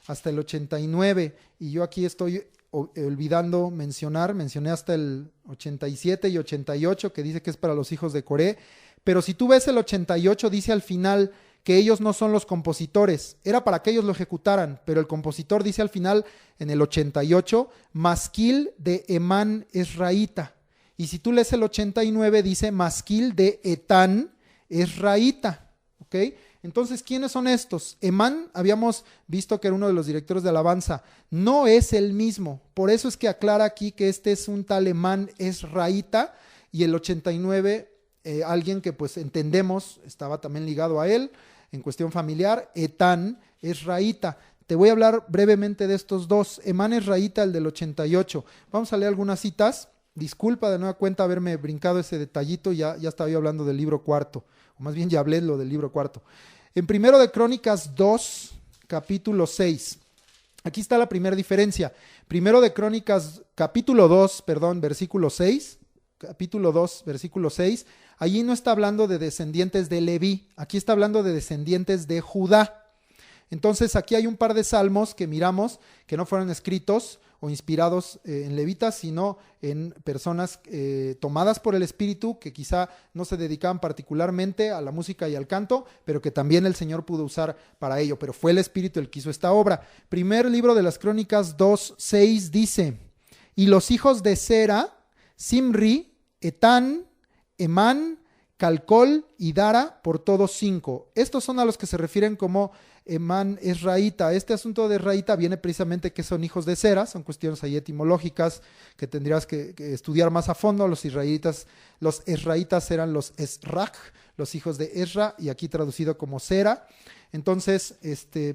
Hasta el 89, y yo aquí estoy olvidando mencioné hasta el 87 y 88, que dice que es para los hijos de Coré, pero si tú ves el 88, dice al final que ellos no son los compositores, era para que ellos lo ejecutaran, pero el compositor dice al final, en el 88, masquil de Emán Esraíta, y si tú lees el 89, dice masquil de Etán Esraíta, ¿ok? Entonces, ¿quiénes son estos? Emán, habíamos visto que era uno de los directores de alabanza, no es el mismo, por eso es que aclara aquí que este es un tal Emán Esraíta, y el 89, alguien que pues entendemos, estaba también ligado a él, en cuestión familiar, Etán Esraíta. Te voy a hablar brevemente de estos dos. Emán Esraíta, el del 88. Vamos a leer algunas citas. Disculpa de nueva cuenta haberme brincado ese detallito, ya estaba yo hablando del libro cuarto, o más bien ya hablé lo del libro cuarto. En 1 de Crónicas 2, capítulo 6. Aquí está la primera diferencia. Primero de Crónicas, capítulo 2, versículo 6. Capítulo 2, versículo 6. Allí no está hablando de descendientes de Leví, aquí está hablando de descendientes de Judá. Entonces aquí hay un par de salmos que miramos que no fueron escritos o inspirados en levitas, sino en personas tomadas por el Espíritu, que quizá no se dedicaban particularmente a la música y al canto, pero que también el Señor pudo usar para ello, pero fue el Espíritu el que hizo esta obra. Primer libro de las Crónicas 2:6 dice: y los hijos de Sera, Simri, Etán, Emán, Calcol y Dara, por todos 5. Estos son a los que se refieren como Emán Esraíta. Este asunto de Esraíta viene precisamente que son hijos de Sera, son cuestiones ahí etimológicas que tendrías que estudiar más a fondo. Los esraítas eran los Esrach, los hijos de Esra, y aquí traducido como Sera. Entonces,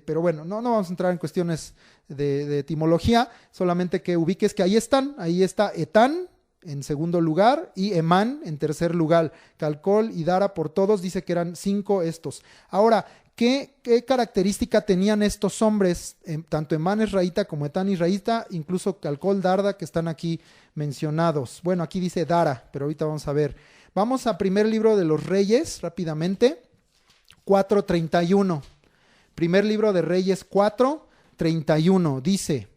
pero bueno, no vamos a entrar en cuestiones de etimología, solamente que ubiques que ahí está Etán en segundo lugar y Emán en tercer lugar. Calcol y Dara por todos, dice que eran 5 estos. Ahora, ¿qué característica tenían estos hombres, tanto Emán Esraíta como Etán Esraíta, incluso Calcol, Darda, que están aquí mencionados? Bueno, aquí dice Dara, pero ahorita vamos a ver. Vamos a primer libro de los Reyes, rápidamente, 4:31. Primer libro de Reyes 4:31, dice,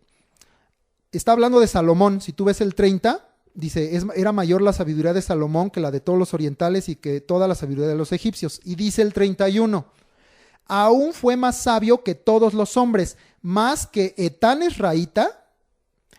está hablando de Salomón. Si tú ves el 30, dice, era mayor la sabiduría de Salomón que la de todos los orientales y que toda la sabiduría de los egipcios. Y dice el 31, aún fue más sabio que todos los hombres, más que Etán Esraíta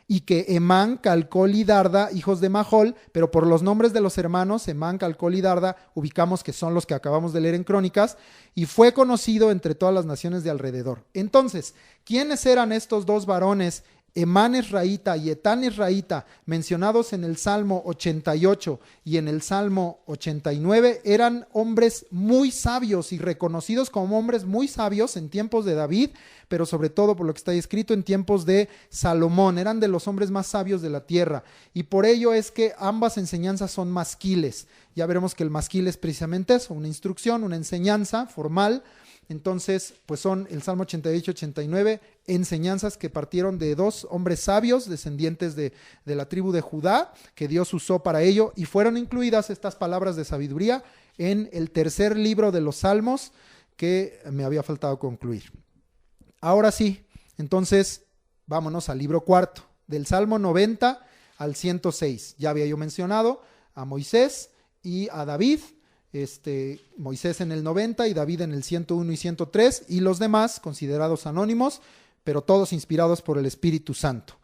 y que Emán, Calcol y Darda, hijos de Mahol, pero por los nombres de los hermanos, Emán, Calcol y Darda, ubicamos que son los que acabamos de leer en Crónicas, y fue conocido entre todas las naciones de alrededor. Entonces, ¿quiénes eran estos dos varones, Emán Esraíta y Etán Esraíta, mencionados en el Salmo 88 y en el Salmo 89? Eran hombres muy sabios y reconocidos como hombres muy sabios en tiempos de David, pero sobre todo, por lo que está escrito, en tiempos de Salomón. Eran de los hombres más sabios de la tierra, y por ello es que ambas enseñanzas son masquiles. Ya veremos que el masquil es precisamente eso, una instrucción, una enseñanza formal. Entonces, pues son el Salmo 88, 89, enseñanzas que partieron de dos hombres sabios, descendientes de la tribu de Judá, que Dios usó para ello, y fueron incluidas estas palabras de sabiduría en el tercer libro de los Salmos, que me había faltado concluir. Ahora sí, entonces, vámonos al libro cuarto, del Salmo 90 al 106. Ya había yo mencionado a Moisés y a David, Moisés en el 90 y David en el 101 y 103, y los demás considerados anónimos, pero todos inspirados por el Espíritu Santo.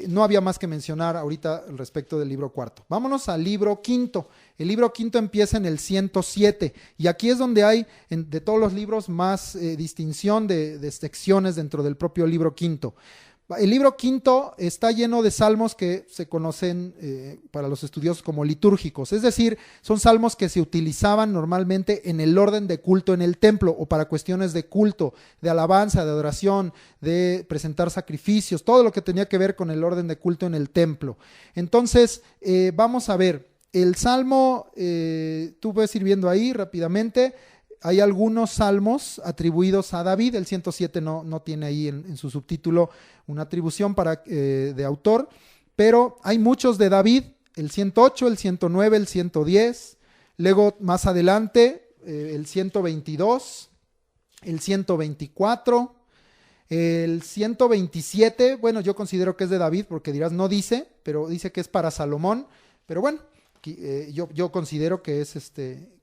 No había más que mencionar ahorita respecto del libro cuarto. Vámonos al libro quinto. El libro quinto empieza en el 107, y aquí es donde hay de todos los libros más distinción de secciones dentro del propio libro quinto. El libro quinto está lleno de salmos que se conocen para los estudiosos como litúrgicos, es decir, son salmos que se utilizaban normalmente en el orden de culto en el templo, o para cuestiones de culto, de alabanza, de adoración, de presentar sacrificios, todo lo que tenía que ver con el orden de culto en el templo. Entonces, vamos a ver, el salmo, tú puedes ir viendo ahí rápidamente. Hay algunos salmos atribuidos a David. El 107 no tiene ahí en su subtítulo una atribución de autor, pero hay muchos de David, el 108, el 109, el 110, luego más adelante el 122, el 124, el 127, bueno, yo considero que es de David porque dirás no dice, pero dice que es para Salomón, pero bueno, yo considero que es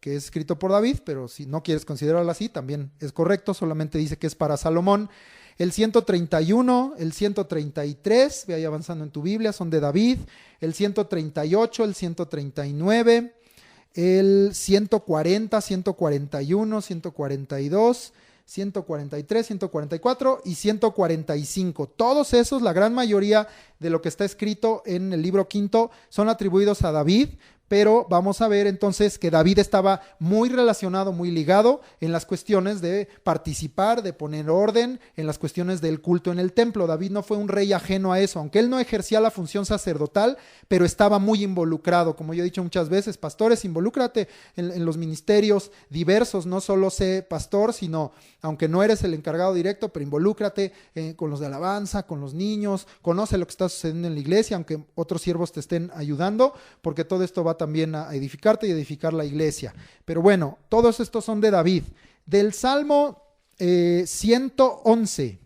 escrito por David, pero si no quieres considerarlo así, también es correcto, solamente dice que es para Salomón. El 131, el 133, ve ahí avanzando en tu Biblia, son de David. El 138, el 139, el 140, 141, 142, 143, 144 y 145. Todos esos, la gran mayoría de lo que está escrito en el libro quinto, son atribuidos a David, pero vamos a ver entonces que David estaba muy relacionado, muy ligado en las cuestiones de participar, de poner orden, en las cuestiones del culto en el templo. David no fue un rey ajeno a eso, aunque él no ejercía la función sacerdotal, pero estaba muy involucrado. Como yo he dicho muchas veces, pastores, involúcrate en los ministerios diversos, no solo sé pastor, sino, aunque no eres el encargado directo, pero involúcrate con los de alabanza, con los niños, conoce lo que está sucediendo en la iglesia, aunque otros siervos te estén ayudando, porque todo esto va también a edificarte y edificar la iglesia. Pero bueno, todos estos son de David. Del Salmo 111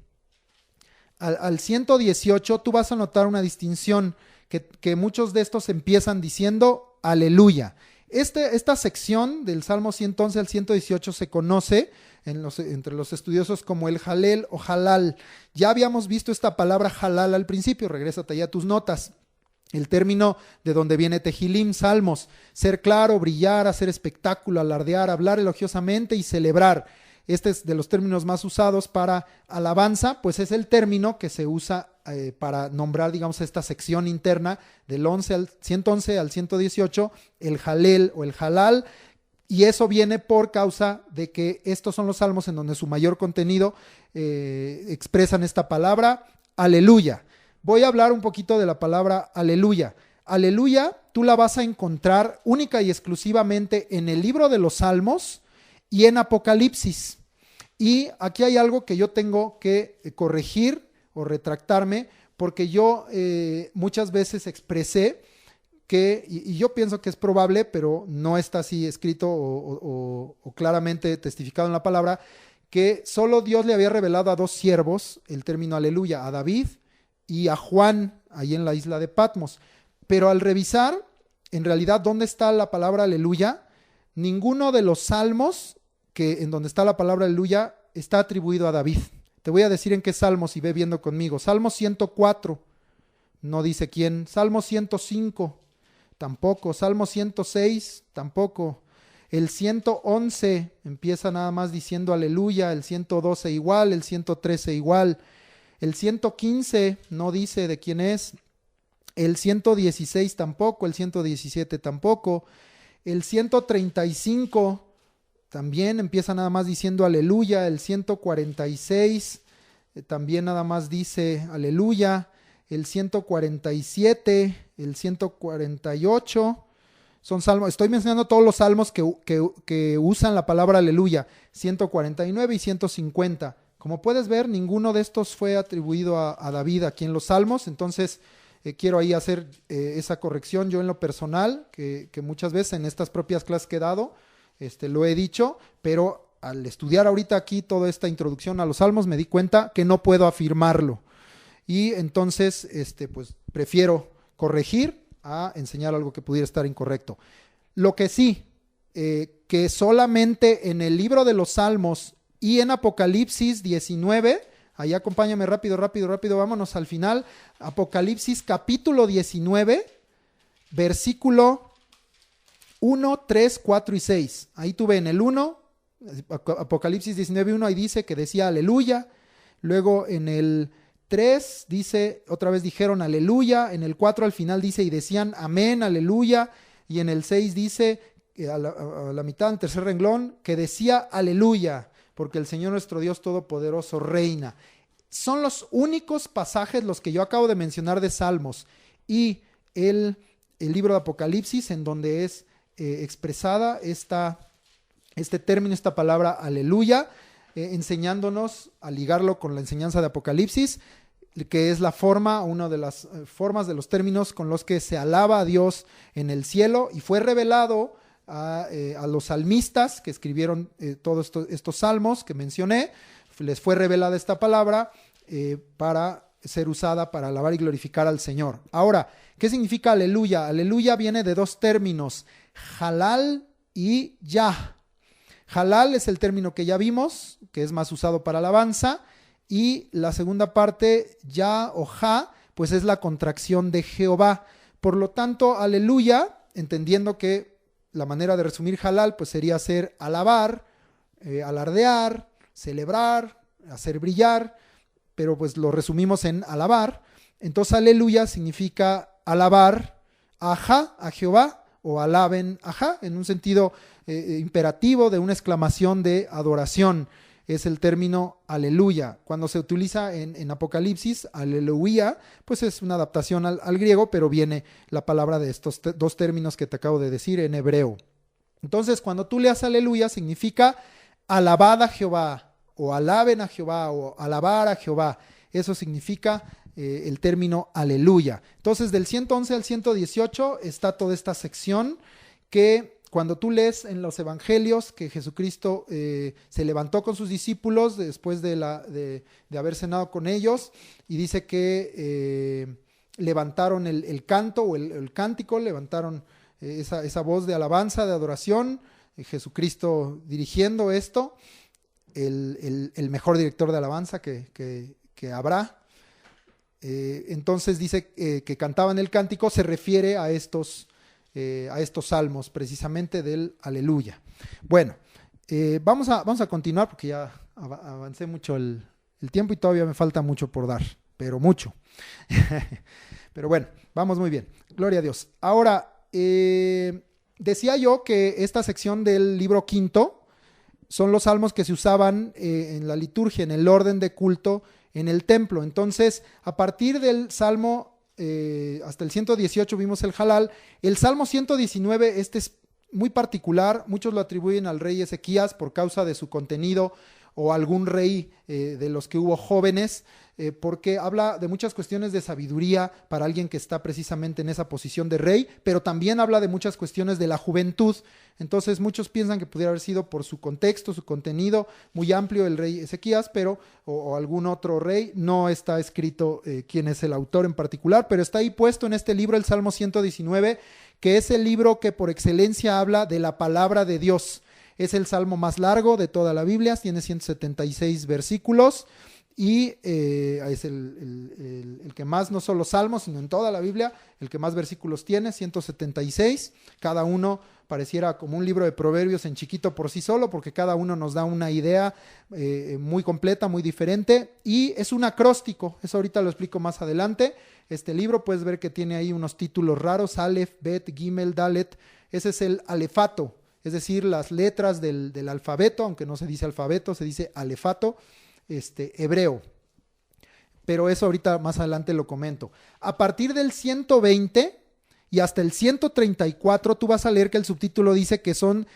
al 118, tú vas a notar una distinción, que muchos de estos empiezan diciendo aleluya. Esta sección del Salmo 111 al 118 se conoce entre los estudiosos como el Jalel o Jalal. Ya habíamos visto esta palabra Jalal al principio, regrésate allá a tus notas. El término de donde viene Tejilim, salmos, ser claro, brillar, hacer espectáculo, alardear, hablar elogiosamente y celebrar. Este es de los términos más usados para alabanza, pues es el término que se usa para nombrar, digamos, esta sección interna del 111 al 118, el Jalel o el Jalal, y eso viene por causa de que estos son los salmos en donde su mayor contenido expresan esta palabra, aleluya. Voy a hablar un poquito de la palabra aleluya. Aleluya, tú la vas a encontrar única y exclusivamente en el libro de los Salmos y en Apocalipsis. Y aquí hay algo que yo tengo que corregir o retractarme, porque yo muchas veces expresé que, y yo pienso que es probable, pero no está así escrito o claramente testificado en la palabra, que solo Dios le había revelado a dos siervos el término aleluya, a David y a Juan, ahí en la isla de Patmos. Pero al revisar, en realidad, ¿dónde está la palabra aleluya? Ninguno de los salmos en donde está la palabra aleluya está atribuido a David. Te voy a decir en qué salmos y ve viendo conmigo. Salmo 104, no dice quién. Salmo 105, tampoco. Salmo 106, tampoco. El 111 empieza nada más diciendo aleluya, el 112 igual, el 113 igual. El 115 no dice de quién es. El 116 tampoco, el 117 tampoco. El 135 también empieza nada más diciendo aleluya. El 146 también nada más dice aleluya. El 147, el 148 son salmos. Estoy mencionando todos los salmos que usan la palabra aleluya. 149 y 150. Como puedes ver, ninguno de estos fue atribuido a David aquí en los salmos. Entonces quiero ahí hacer esa corrección yo en lo personal, que muchas veces en estas propias clases que he dado lo he dicho, pero al estudiar ahorita aquí toda esta introducción a los salmos me di cuenta que no puedo afirmarlo. Y entonces pues prefiero corregir a enseñar algo que pudiera estar incorrecto. Lo que sí, que solamente en el libro de los Salmos y en Apocalipsis 19, ahí acompáñame rápido, vámonos al final. Apocalipsis capítulo 19, versículo 1, 3, 4 y 6. Ahí tuve en el 1, Apocalipsis 19, 1, ahí dice que decía aleluya. Luego en el 3 dice, otra vez dijeron aleluya. En el 4 al final dice y decían amén, aleluya. Y en el 6 dice, a la mitad, en el tercer renglón, que decía aleluya, porque el Señor nuestro Dios Todopoderoso reina. Son los únicos pasajes, los que yo acabo de mencionar de Salmos y el libro de Apocalipsis, en donde es expresada este término, esta palabra aleluya, enseñándonos a ligarlo con la enseñanza de Apocalipsis, que es la forma, una de las formas de los términos con los que se alaba a Dios en el cielo, y fue revelado a los salmistas que escribieron todos estos salmos que mencioné. Les fue revelada esta palabra para ser usada para alabar y glorificar al Señor. Ahora, ¿qué significa aleluya? Aleluya viene de dos términos, halal y yah. Halal es el término que ya vimos, que es más usado para alabanza, y la segunda parte, yah o ja, pues es la contracción de Jehová. Por lo tanto, aleluya, entendiendo que la manera de resumir halal pues sería hacer alabar, alardear, celebrar, hacer brillar, pero pues lo resumimos en alabar. Entonces aleluya significa alabar a Jehová o alaben, en un sentido imperativo de una exclamación de adoración. Es el término aleluya. Cuando se utiliza en Apocalipsis, aleluya, pues es una adaptación al griego, pero viene la palabra de estos dos términos que te acabo de decir en hebreo. Entonces, cuando tú leas aleluya, significa alabad a Jehová, o alaben a Jehová, o alabar a Jehová. Eso significa el término aleluya. Entonces, del 111 al 118 está toda esta sección que cuando tú lees en los evangelios que Jesucristo se levantó con sus discípulos después de haber cenado con ellos, y dice que levantaron el canto o el cántico, levantaron esa voz de alabanza, de adoración, Jesucristo dirigiendo esto, el mejor director de alabanza que habrá. Entonces dice que cantaban el cántico, se refiere a estos salmos, precisamente del aleluya. Bueno, vamos a continuar porque ya avancé mucho el tiempo y todavía me falta mucho por dar, pero mucho. Pero bueno, vamos muy bien, gloria a Dios. Ahora, decía yo que esta sección del libro quinto son los salmos que se usaban en la liturgia, en el orden de culto en el templo. Entonces, a partir del salmo hasta el 118 vimos el Jalal. El Salmo 119, este es muy particular, muchos lo atribuyen al rey Ezequías por causa de su contenido, o algún rey de los que hubo jóvenes, porque habla de muchas cuestiones de sabiduría para alguien que está precisamente en esa posición de rey, pero también habla de muchas cuestiones de la juventud. Entonces muchos piensan que pudiera haber sido por su contexto, su contenido muy amplio el rey Ezequías, pero o algún otro rey. No está escrito quién es el autor en particular, pero está ahí puesto en este libro, el Salmo 119, que es el libro que por excelencia habla de la palabra de Dios. Es el salmo más largo de toda la Biblia, tiene 176 versículos y es el que más, no solo salmos, sino en toda la Biblia, el que más versículos tiene, 176. Cada uno pareciera como un libro de proverbios en chiquito por sí solo, porque cada uno nos da una idea muy completa, muy diferente, y es un acróstico. Eso ahorita lo explico más adelante. Este libro puedes ver que tiene ahí unos títulos raros: Aleph, Bet, Gimel, Dalet. Ese es el alefato, es decir, las letras del alfabeto, aunque no se dice alfabeto, se dice alefato hebreo. Pero eso ahorita más adelante lo comento. A partir del 120 y hasta el 134, tú vas a leer que el subtítulo dice que son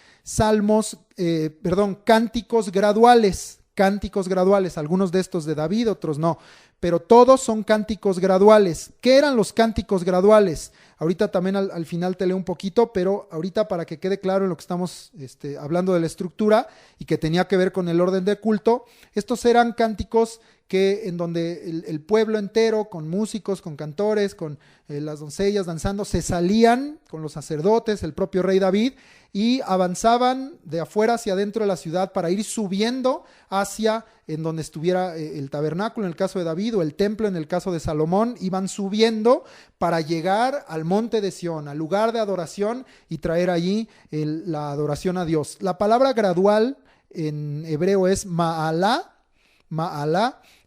cánticos graduales. Cánticos graduales, algunos de estos de David, otros no, pero todos son cánticos graduales. ¿Qué eran los cánticos graduales? Ahorita también al final te leo un poquito, pero ahorita para que quede claro en lo que estamos hablando de la estructura y que tenía que ver con el orden de culto, estos eran cánticos en donde el pueblo entero, con músicos, con cantores, con las doncellas danzando, se salían con los sacerdotes, el propio rey David, y avanzaban de afuera hacia adentro de la ciudad para ir subiendo hacia en donde estuviera el tabernáculo en el caso de David, o el templo en el caso de Salomón. Iban subiendo para llegar al monte de Sión, al lugar de adoración, y traer allí la adoración a Dios. La palabra gradual en hebreo es ma'alá,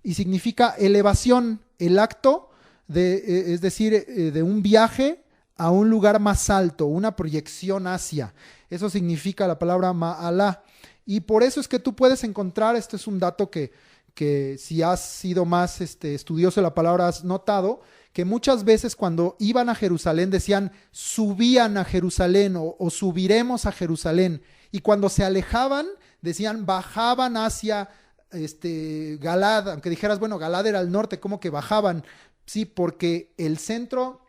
y significa elevación, el acto es decir, de un viaje a un lugar más alto, una proyección hacia. Eso significa la palabra ma'alá. Y por eso es que tú puedes encontrar, este es un dato que si has sido más estudioso de la palabra has notado, que muchas veces cuando iban a Jerusalén decían subían a Jerusalén o subiremos a Jerusalén. Y cuando se alejaban decían bajaban hacia Galad, aunque dijeras, bueno, Galad era al norte, ¿cómo que bajaban? Sí, porque el centro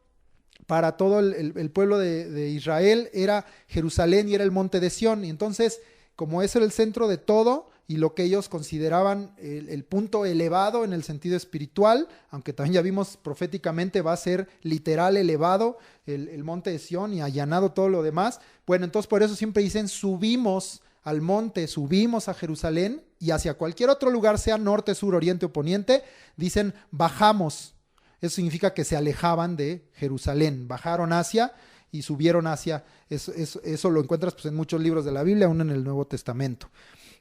para todo el pueblo de Israel era Jerusalén y era el monte de Sión, y entonces, como ese era el centro de todo y lo que ellos consideraban el punto elevado en el sentido espiritual, aunque también ya vimos proféticamente va a ser literal elevado el monte de Sión y allanado todo lo demás, bueno, entonces por eso siempre dicen subimos al monte, subimos a Jerusalén, y hacia cualquier otro lugar, sea norte, sur, oriente o poniente, dicen bajamos. Eso significa que se alejaban de Jerusalén, bajaron hacia y subieron hacia. Eso lo encuentras pues en muchos libros de la Biblia, aún en el Nuevo Testamento.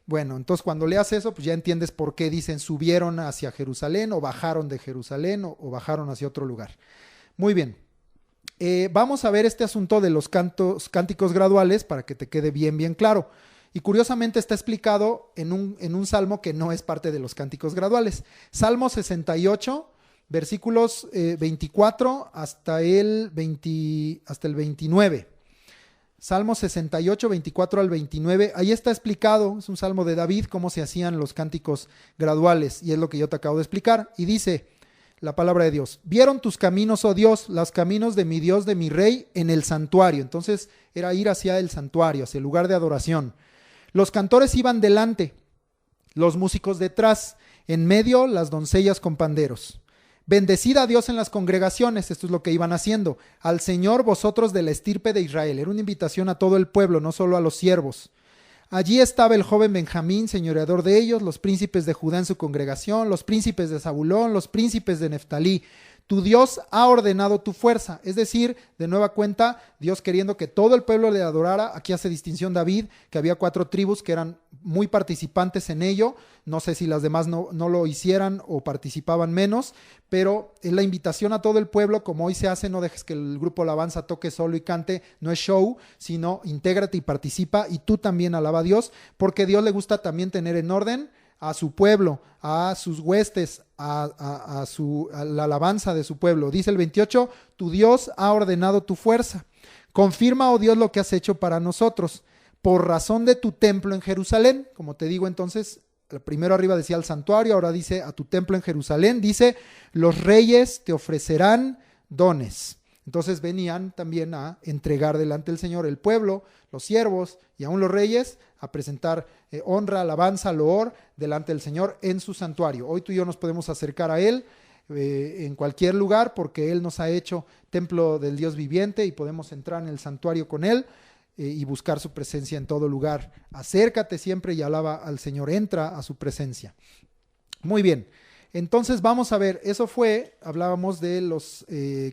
Bueno, entonces cuando leas eso, pues ya entiendes por qué dicen subieron hacia Jerusalén, o bajaron de Jerusalén, o bajaron hacia otro lugar. Muy bien. Vamos a ver este asunto de los cánticos graduales para que te quede bien claro. Y curiosamente está explicado en un salmo que no es parte de los cánticos graduales. Salmo 68, versículos 24 hasta el 29. Salmo 68, 24 al 29. Ahí está explicado, es un salmo de David, cómo se hacían los cánticos graduales. Y es lo que yo te acabo de explicar. Y dice la palabra de Dios: vieron tus caminos, oh Dios, los caminos de mi Dios, de mi Rey, en el santuario. Entonces era ir hacia el santuario, hacia el lugar de adoración. Los cantores iban delante, los músicos detrás, en medio las doncellas con panderos. Bendecid a Dios en las congregaciones, esto es lo que iban haciendo. Al Señor, vosotros de la estirpe de Israel. Era una invitación a todo el pueblo, no solo a los siervos. Allí estaba el joven Benjamín, señoreador de ellos, los príncipes de Judá en su congregación, los príncipes de Zabulón, los príncipes de Neftalí. Tu Dios ha ordenado tu fuerza. Es decir, de nueva cuenta, Dios queriendo que todo el pueblo le adorara. Aquí hace distinción David, que había 4 tribus que eran muy participantes en ello. No sé si las demás no lo hicieran o participaban menos, pero es la invitación a todo el pueblo, como hoy se hace. No dejes que el grupo alabanza toque solo y cante. No es show, sino intégrate y participa, y tú también alaba a Dios, porque a Dios le gusta también tener en orden a su pueblo, a sus huestes, a la alabanza de su pueblo. Dice el 28, tu Dios ha ordenado tu fuerza. Confirma, oh Dios, lo que has hecho para nosotros, por razón de tu templo en Jerusalén. Como te digo, entonces, primero arriba decía el santuario, ahora dice a tu templo en Jerusalén. Dice, los reyes te ofrecerán dones. Entonces venían también a entregar delante del Señor el pueblo, los siervos y aún los reyes, a presentar honra, alabanza, loor delante del Señor en su santuario. Hoy tú y yo nos podemos acercar a Él en cualquier lugar, porque Él nos ha hecho templo del Dios viviente y podemos entrar en el santuario con Él y buscar su presencia en todo lugar. Acércate siempre y alaba al Señor, entra a su presencia. Muy bien. Entonces vamos a ver, eso fue, hablábamos de los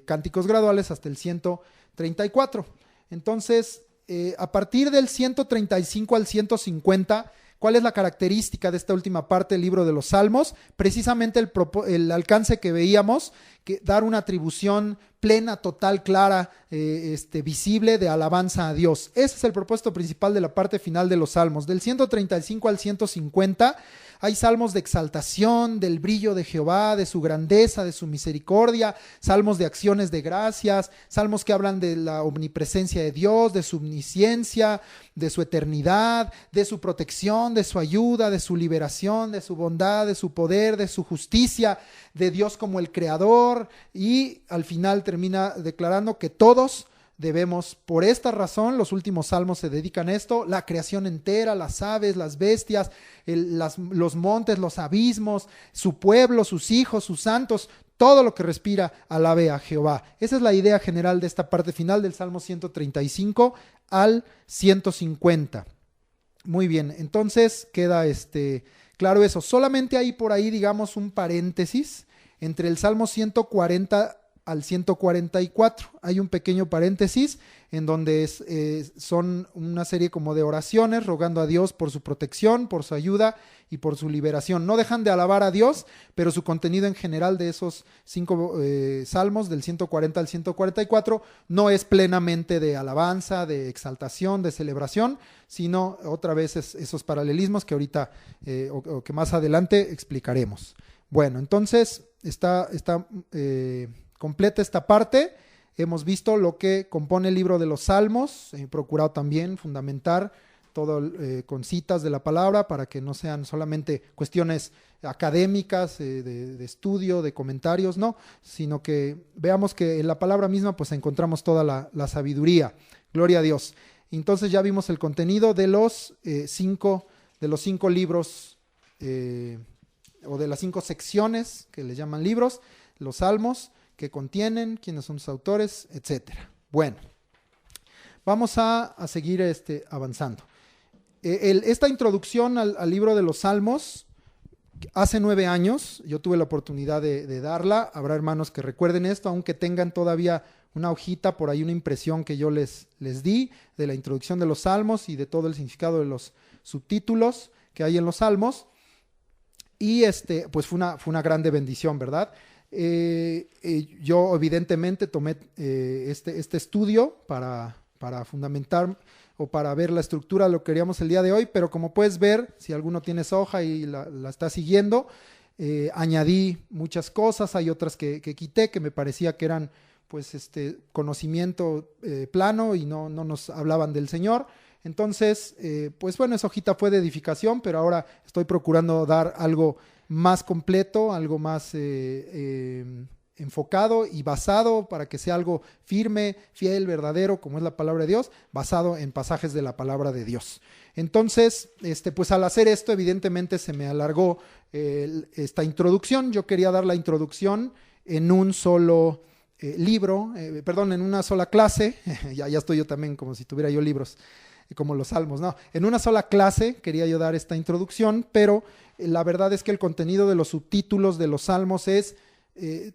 cánticos graduales hasta el 134. Entonces, a partir del 135 al 150, ¿cuál es la característica de esta última parte del libro de los Salmos? Precisamente el alcance que veíamos, que dar una atribución plena, total, clara, visible de alabanza a Dios. Ese es el propósito principal de la parte final de los Salmos. Del 135 al 150 hay salmos de exaltación, del brillo de Jehová, de su grandeza, de su misericordia, salmos de acciones de gracias, salmos que hablan de la omnipresencia de Dios, de su omnisciencia, de su eternidad, de su protección, de su ayuda, de su liberación, de su bondad, de su poder, de su justicia, de Dios como el creador, y al final termina declarando que todos debemos, por esta razón, los últimos salmos se dedican a esto, la creación entera, las aves, las bestias, los montes, los abismos, su pueblo, sus hijos, sus santos, todo lo que respira alabe a Jehová. Esa es la idea general de esta parte final del Salmo 135 al 150. Muy bien, entonces queda claro eso. Solamente hay por ahí, digamos, un paréntesis entre el Salmo 140 al 144. Hay un pequeño paréntesis en donde son una serie como de oraciones rogando a Dios por su protección, por su ayuda y por su liberación. No dejan de alabar a Dios, pero su contenido en general de esos 5 salmos, del 140 al 144, no es plenamente de alabanza, de exaltación, de celebración, sino otra vez esos paralelismos que ahorita o que más adelante explicaremos. Bueno, entonces está completa esta parte. Hemos visto lo que compone el libro de los Salmos. He procurado también fundamentar todo con citas de la palabra para que no sean solamente cuestiones académicas, de estudio, de comentarios, no, sino que veamos que en la palabra misma pues encontramos toda la sabiduría. Gloria a Dios. Entonces ya vimos el contenido de los 5 libros o de las 5 secciones que le llaman libros, los Salmos, que contienen, quiénes son sus autores, etcétera. Bueno, vamos a seguir avanzando. Esta introducción al libro de los Salmos, hace 9 años, yo tuve la oportunidad de darla. Habrá hermanos que recuerden esto, aunque tengan todavía una hojita, por ahí una impresión que yo les di de la introducción de los Salmos y de todo el significado de los subtítulos que hay en los Salmos. Y pues fue una grande bendición, ¿verdad? Yo evidentemente tomé este estudio para fundamentar o para ver la estructura de lo que queríamos el día de hoy, pero como puedes ver, si alguno tienes hoja y la está siguiendo, añadí muchas cosas, hay otras que quité que me parecía que eran pues conocimiento plano y no nos hablaban del Señor. Entonces, pues bueno, esa hojita fue de edificación, pero ahora estoy procurando dar algo más completo, algo más enfocado y basado para que sea algo firme, fiel, verdadero, como es la palabra de Dios, basado en pasajes de la palabra de Dios. Entonces, pues al hacer esto, evidentemente se me alargó esta introducción. Yo quería dar la introducción en un solo en una sola clase. ya estoy yo también como si tuviera yo libros, como los salmos, no, en una sola clase quería yo dar esta introducción, pero la verdad es que el contenido de los subtítulos de los salmos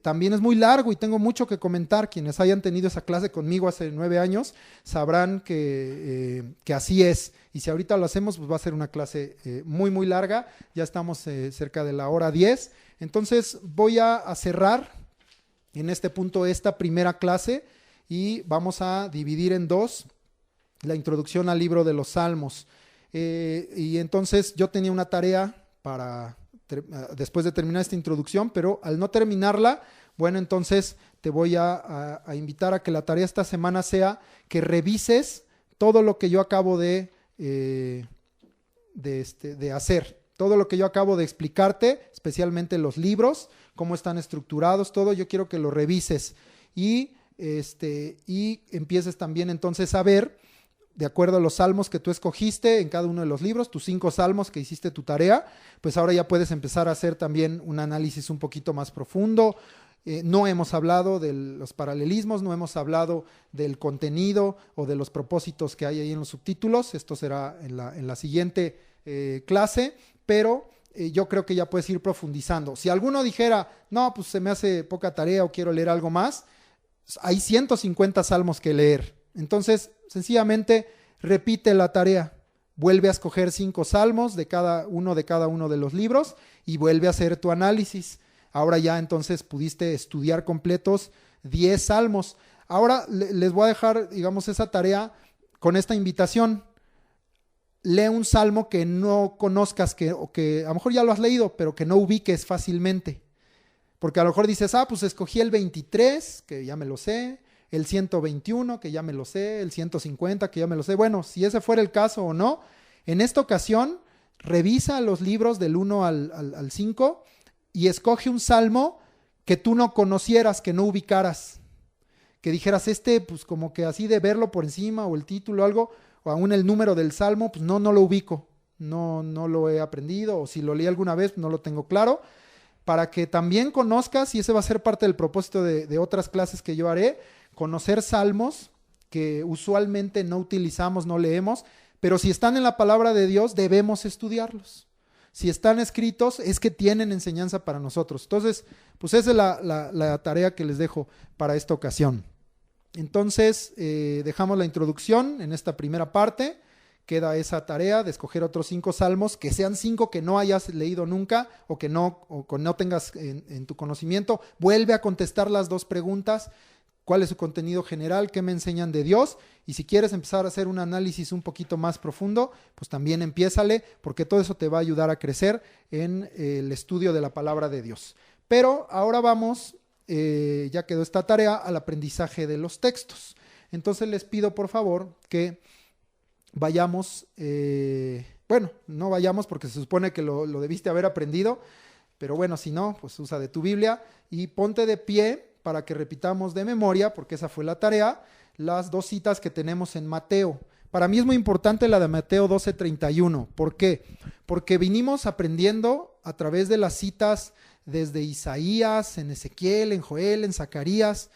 también es muy largo y tengo mucho que comentar. Quienes hayan tenido esa clase conmigo hace 9 años sabrán que así es, y si ahorita lo hacemos pues va a ser una clase muy larga. Ya estamos cerca de la hora 10, entonces voy a cerrar en este punto esta primera clase y vamos a dividir en dos la introducción al libro de los Salmos. Y entonces yo tenía una tarea después de terminar esta introducción, pero al no terminarla, bueno, entonces te voy a invitar a que la tarea esta semana sea que revises todo lo que yo acabo de hacer, todo lo que yo acabo de explicarte, especialmente los libros, cómo están estructurados, todo. Yo quiero que lo revises y empieces también entonces a ver, de acuerdo a los salmos que tú escogiste en cada uno de los libros, tus 5 salmos que hiciste tu tarea, pues ahora ya puedes empezar a hacer también un análisis un poquito más profundo. No hemos hablado de los paralelismos, no hemos hablado del contenido o de los propósitos que hay ahí en los subtítulos. Esto será en la siguiente clase, pero yo creo que ya puedes ir profundizando. Si alguno dijera, no, pues se me hace poca tarea o quiero leer algo más, hay 150 salmos que leer. Entonces, sencillamente repite la tarea, vuelve a escoger 5 salmos de cada uno de los libros y vuelve a hacer tu análisis. Ahora ya entonces pudiste estudiar completos 10 salmos. Ahora les voy a dejar, digamos, esa tarea con esta invitación. Lee un salmo que no conozcas, o que a lo mejor ya lo has leído, pero que no ubiques fácilmente. Porque a lo mejor dices, pues escogí el 23, que ya me lo sé, el 121, que ya me lo sé, el 150, que ya me lo sé. Bueno, si ese fuera el caso o no, en esta ocasión revisa los libros del 1 al 5 y escoge un salmo que tú no conocieras, que no ubicaras, que dijeras pues como que así de verlo por encima o el título o algo, o aún el número del salmo, pues no lo ubico, no lo he aprendido, o si lo leí alguna vez no lo tengo claro, para que también conozcas, y ese va a ser parte del propósito de otras clases que yo haré, conocer salmos que usualmente no utilizamos, no leemos, pero si están en la palabra de Dios debemos estudiarlos. Si están escritos es que tienen enseñanza para nosotros. Entonces, pues esa es la tarea que les dejo para esta ocasión. Entonces, dejamos la introducción en esta primera parte. Queda esa tarea de escoger otros 5 salmos, que sean 5 que no hayas leído nunca o que no tengas en tu conocimiento. Vuelve a contestar las 2 preguntas. ¿Cuál es su contenido general? ¿Qué me enseñan de Dios? Y si quieres empezar a hacer un análisis un poquito más profundo, pues también empiézale, porque todo eso te va a ayudar a crecer en el estudio de la palabra de Dios. Pero ahora vamos, ya quedó esta tarea, al aprendizaje de los textos. Entonces les pido por favor que vayamos, no vayamos porque se supone que lo debiste haber aprendido, pero bueno, si no, pues usa de tu Biblia y ponte de pie para que repitamos de memoria, porque esa fue la tarea, las 2 citas que tenemos en Mateo. Para mí es muy importante la de Mateo 12:31. ¿Por qué? Porque vinimos aprendiendo a través de las citas desde Isaías, en Ezequiel, en Joel, en Zacarías,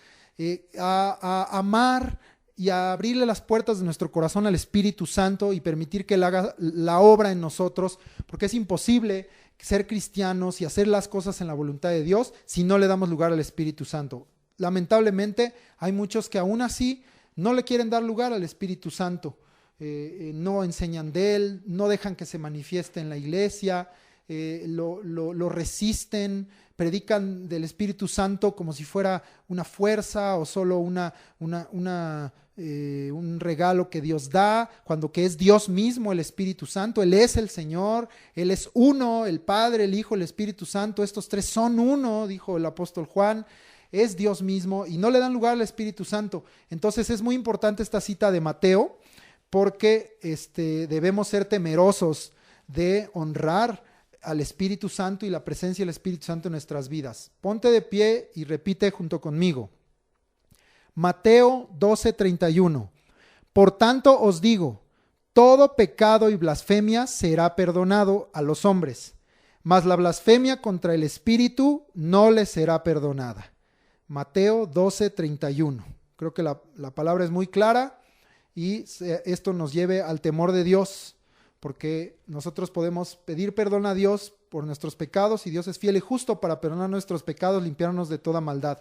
a amar y a abrirle las puertas de nuestro corazón al Espíritu Santo y permitir que Él haga la obra en nosotros, porque es imposible ser cristianos y hacer las cosas en la voluntad de Dios si no le damos lugar al Espíritu Santo. Lamentablemente hay muchos que aún así no le quieren dar lugar al Espíritu Santo, no enseñan de Él, no dejan que se manifieste en la iglesia, lo resisten predican del Espíritu Santo como si fuera una fuerza o solo un regalo que Dios da, cuando que es Dios mismo el Espíritu Santo. Él es el Señor, Él es uno, el Padre, el Hijo, el Espíritu Santo. Estos tres son uno, dijo el apóstol Juan. Es Dios mismo y no le dan lugar al Espíritu Santo. Entonces es muy importante esta cita de Mateo, porque debemos ser temerosos de honrar al Espíritu Santo y la presencia del Espíritu Santo en nuestras vidas. Ponte de pie y repite junto conmigo. Mateo 12:31. Por tanto os digo, todo pecado y blasfemia será perdonado a los hombres, mas la blasfemia contra el Espíritu no les será perdonada. Mateo 12:31. Creo que la palabra es muy clara y esto nos lleve al temor de Dios, porque nosotros podemos pedir perdón a Dios por nuestros pecados y Dios es fiel y justo para perdonar nuestros pecados, limpiarnos de toda maldad.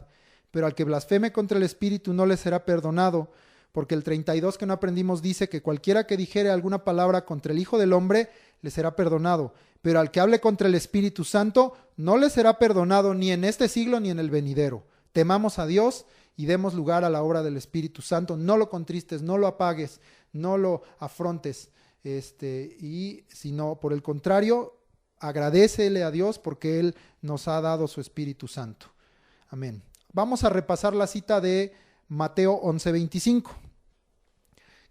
Pero al que blasfeme contra el Espíritu no le será perdonado, porque el 32 que no aprendimos dice que cualquiera que dijere alguna palabra contra el Hijo del Hombre le será perdonado, pero al que hable contra el Espíritu Santo no le será perdonado ni en este siglo ni en el venidero. Temamos a Dios y demos lugar a la obra del Espíritu Santo. No lo contristes, no lo apagues, no lo afrontes. Y sino por el contrario, agradécele a Dios porque Él nos ha dado su Espíritu Santo. Amén. Vamos a repasar la cita de Mateo 11:25,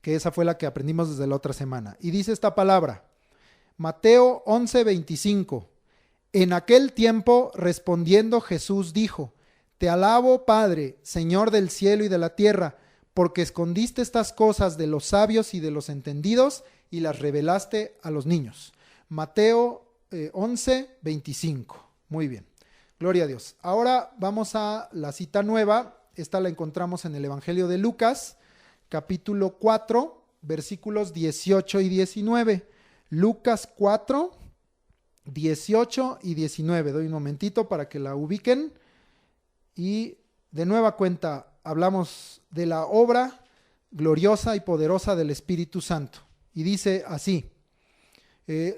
que esa fue la que aprendimos desde la otra semana. Y dice esta palabra, Mateo 11:25. En aquel tiempo, respondiendo Jesús dijo, te alabo, Padre, Señor del cielo y de la tierra, porque escondiste estas cosas de los sabios y de los entendidos y las revelaste a los niños. Mateo 11:25. Muy bien. Gloria a Dios. Ahora vamos a la cita nueva. Esta la encontramos en el Evangelio de Lucas, capítulo 4, versículos 18 y 19. Lucas 4, 18 y 19. Doy un momentito para que la ubiquen. Y de nueva cuenta hablamos de la obra gloriosa y poderosa del Espíritu Santo. Y dice así,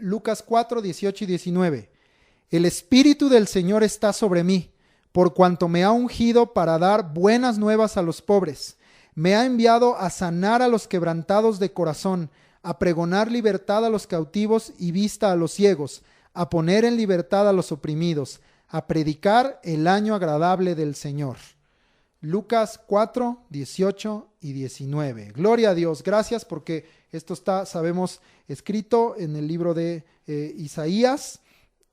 Lucas 4, 18 y 19. El Espíritu del Señor está sobre mí, por cuanto me ha ungido para dar buenas nuevas a los pobres. Me ha enviado a sanar a los quebrantados de corazón, a pregonar libertad a los cautivos y vista a los ciegos, a poner en libertad a los oprimidos, a predicar el año agradable del Señor. Lucas 4, 18 y 19. Gloria a Dios. Gracias porque esto está, sabemos, escrito en el libro de Isaías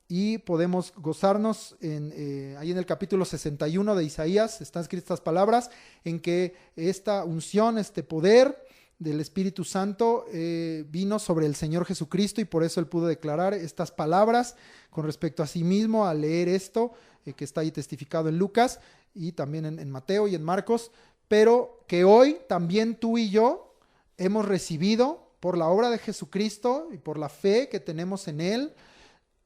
y podemos gozarnos ahí en el capítulo 61 de Isaías. Están escritas estas palabras en que esta unción, este poder del Espíritu Santo vino sobre el Señor Jesucristo y por eso Él pudo declarar estas palabras con respecto a sí mismo al leer esto que está ahí testificado en Lucas y también en Mateo y en Marcos, pero que hoy también tú y yo hemos recibido por la obra de Jesucristo y por la fe que tenemos en Él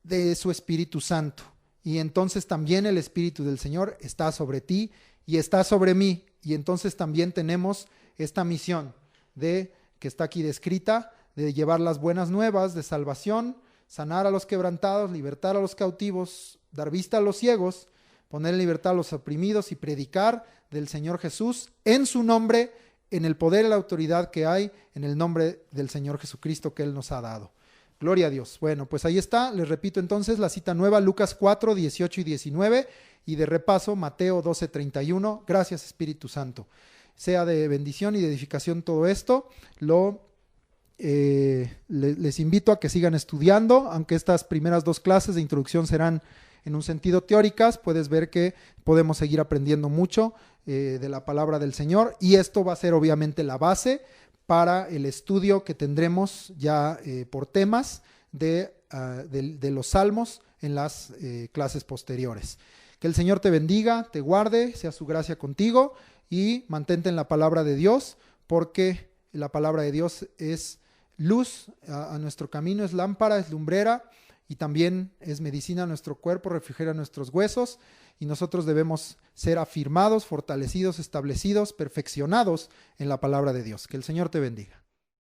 de su Espíritu Santo. Y entonces también el Espíritu del Señor está sobre ti y está sobre mí y entonces también tenemos esta misión de que está aquí descrita, de llevar las buenas nuevas de salvación, sanar a los quebrantados, libertar a los cautivos, dar vista a los ciegos, poner en libertad a los oprimidos y predicar del Señor Jesús en su nombre, en el poder y la autoridad que hay en el nombre del Señor Jesucristo que Él nos ha dado. Gloria a Dios. Bueno, pues ahí está, les repito entonces la cita nueva, Lucas 4, 18 y 19 y de repaso Mateo 12, 31. Gracias Espíritu Santo. Sea de bendición y de edificación todo esto. Les invito a que sigan estudiando, aunque estas primeras dos clases de introducción serán en un sentido teóricas, puedes ver que podemos seguir aprendiendo mucho de la palabra del Señor y esto va a ser obviamente la base para el estudio que tendremos ya por temas de los salmos en las clases posteriores. Que el Señor te bendiga, te guarde, sea su gracia contigo y mantente en la palabra de Dios, porque la palabra de Dios es luz a nuestro camino, es lámpara, es lumbrera y también es medicina a nuestro cuerpo, refrigera nuestros huesos y nosotros debemos ser afirmados, fortalecidos, establecidos, perfeccionados en la palabra de Dios. Que el Señor te bendiga.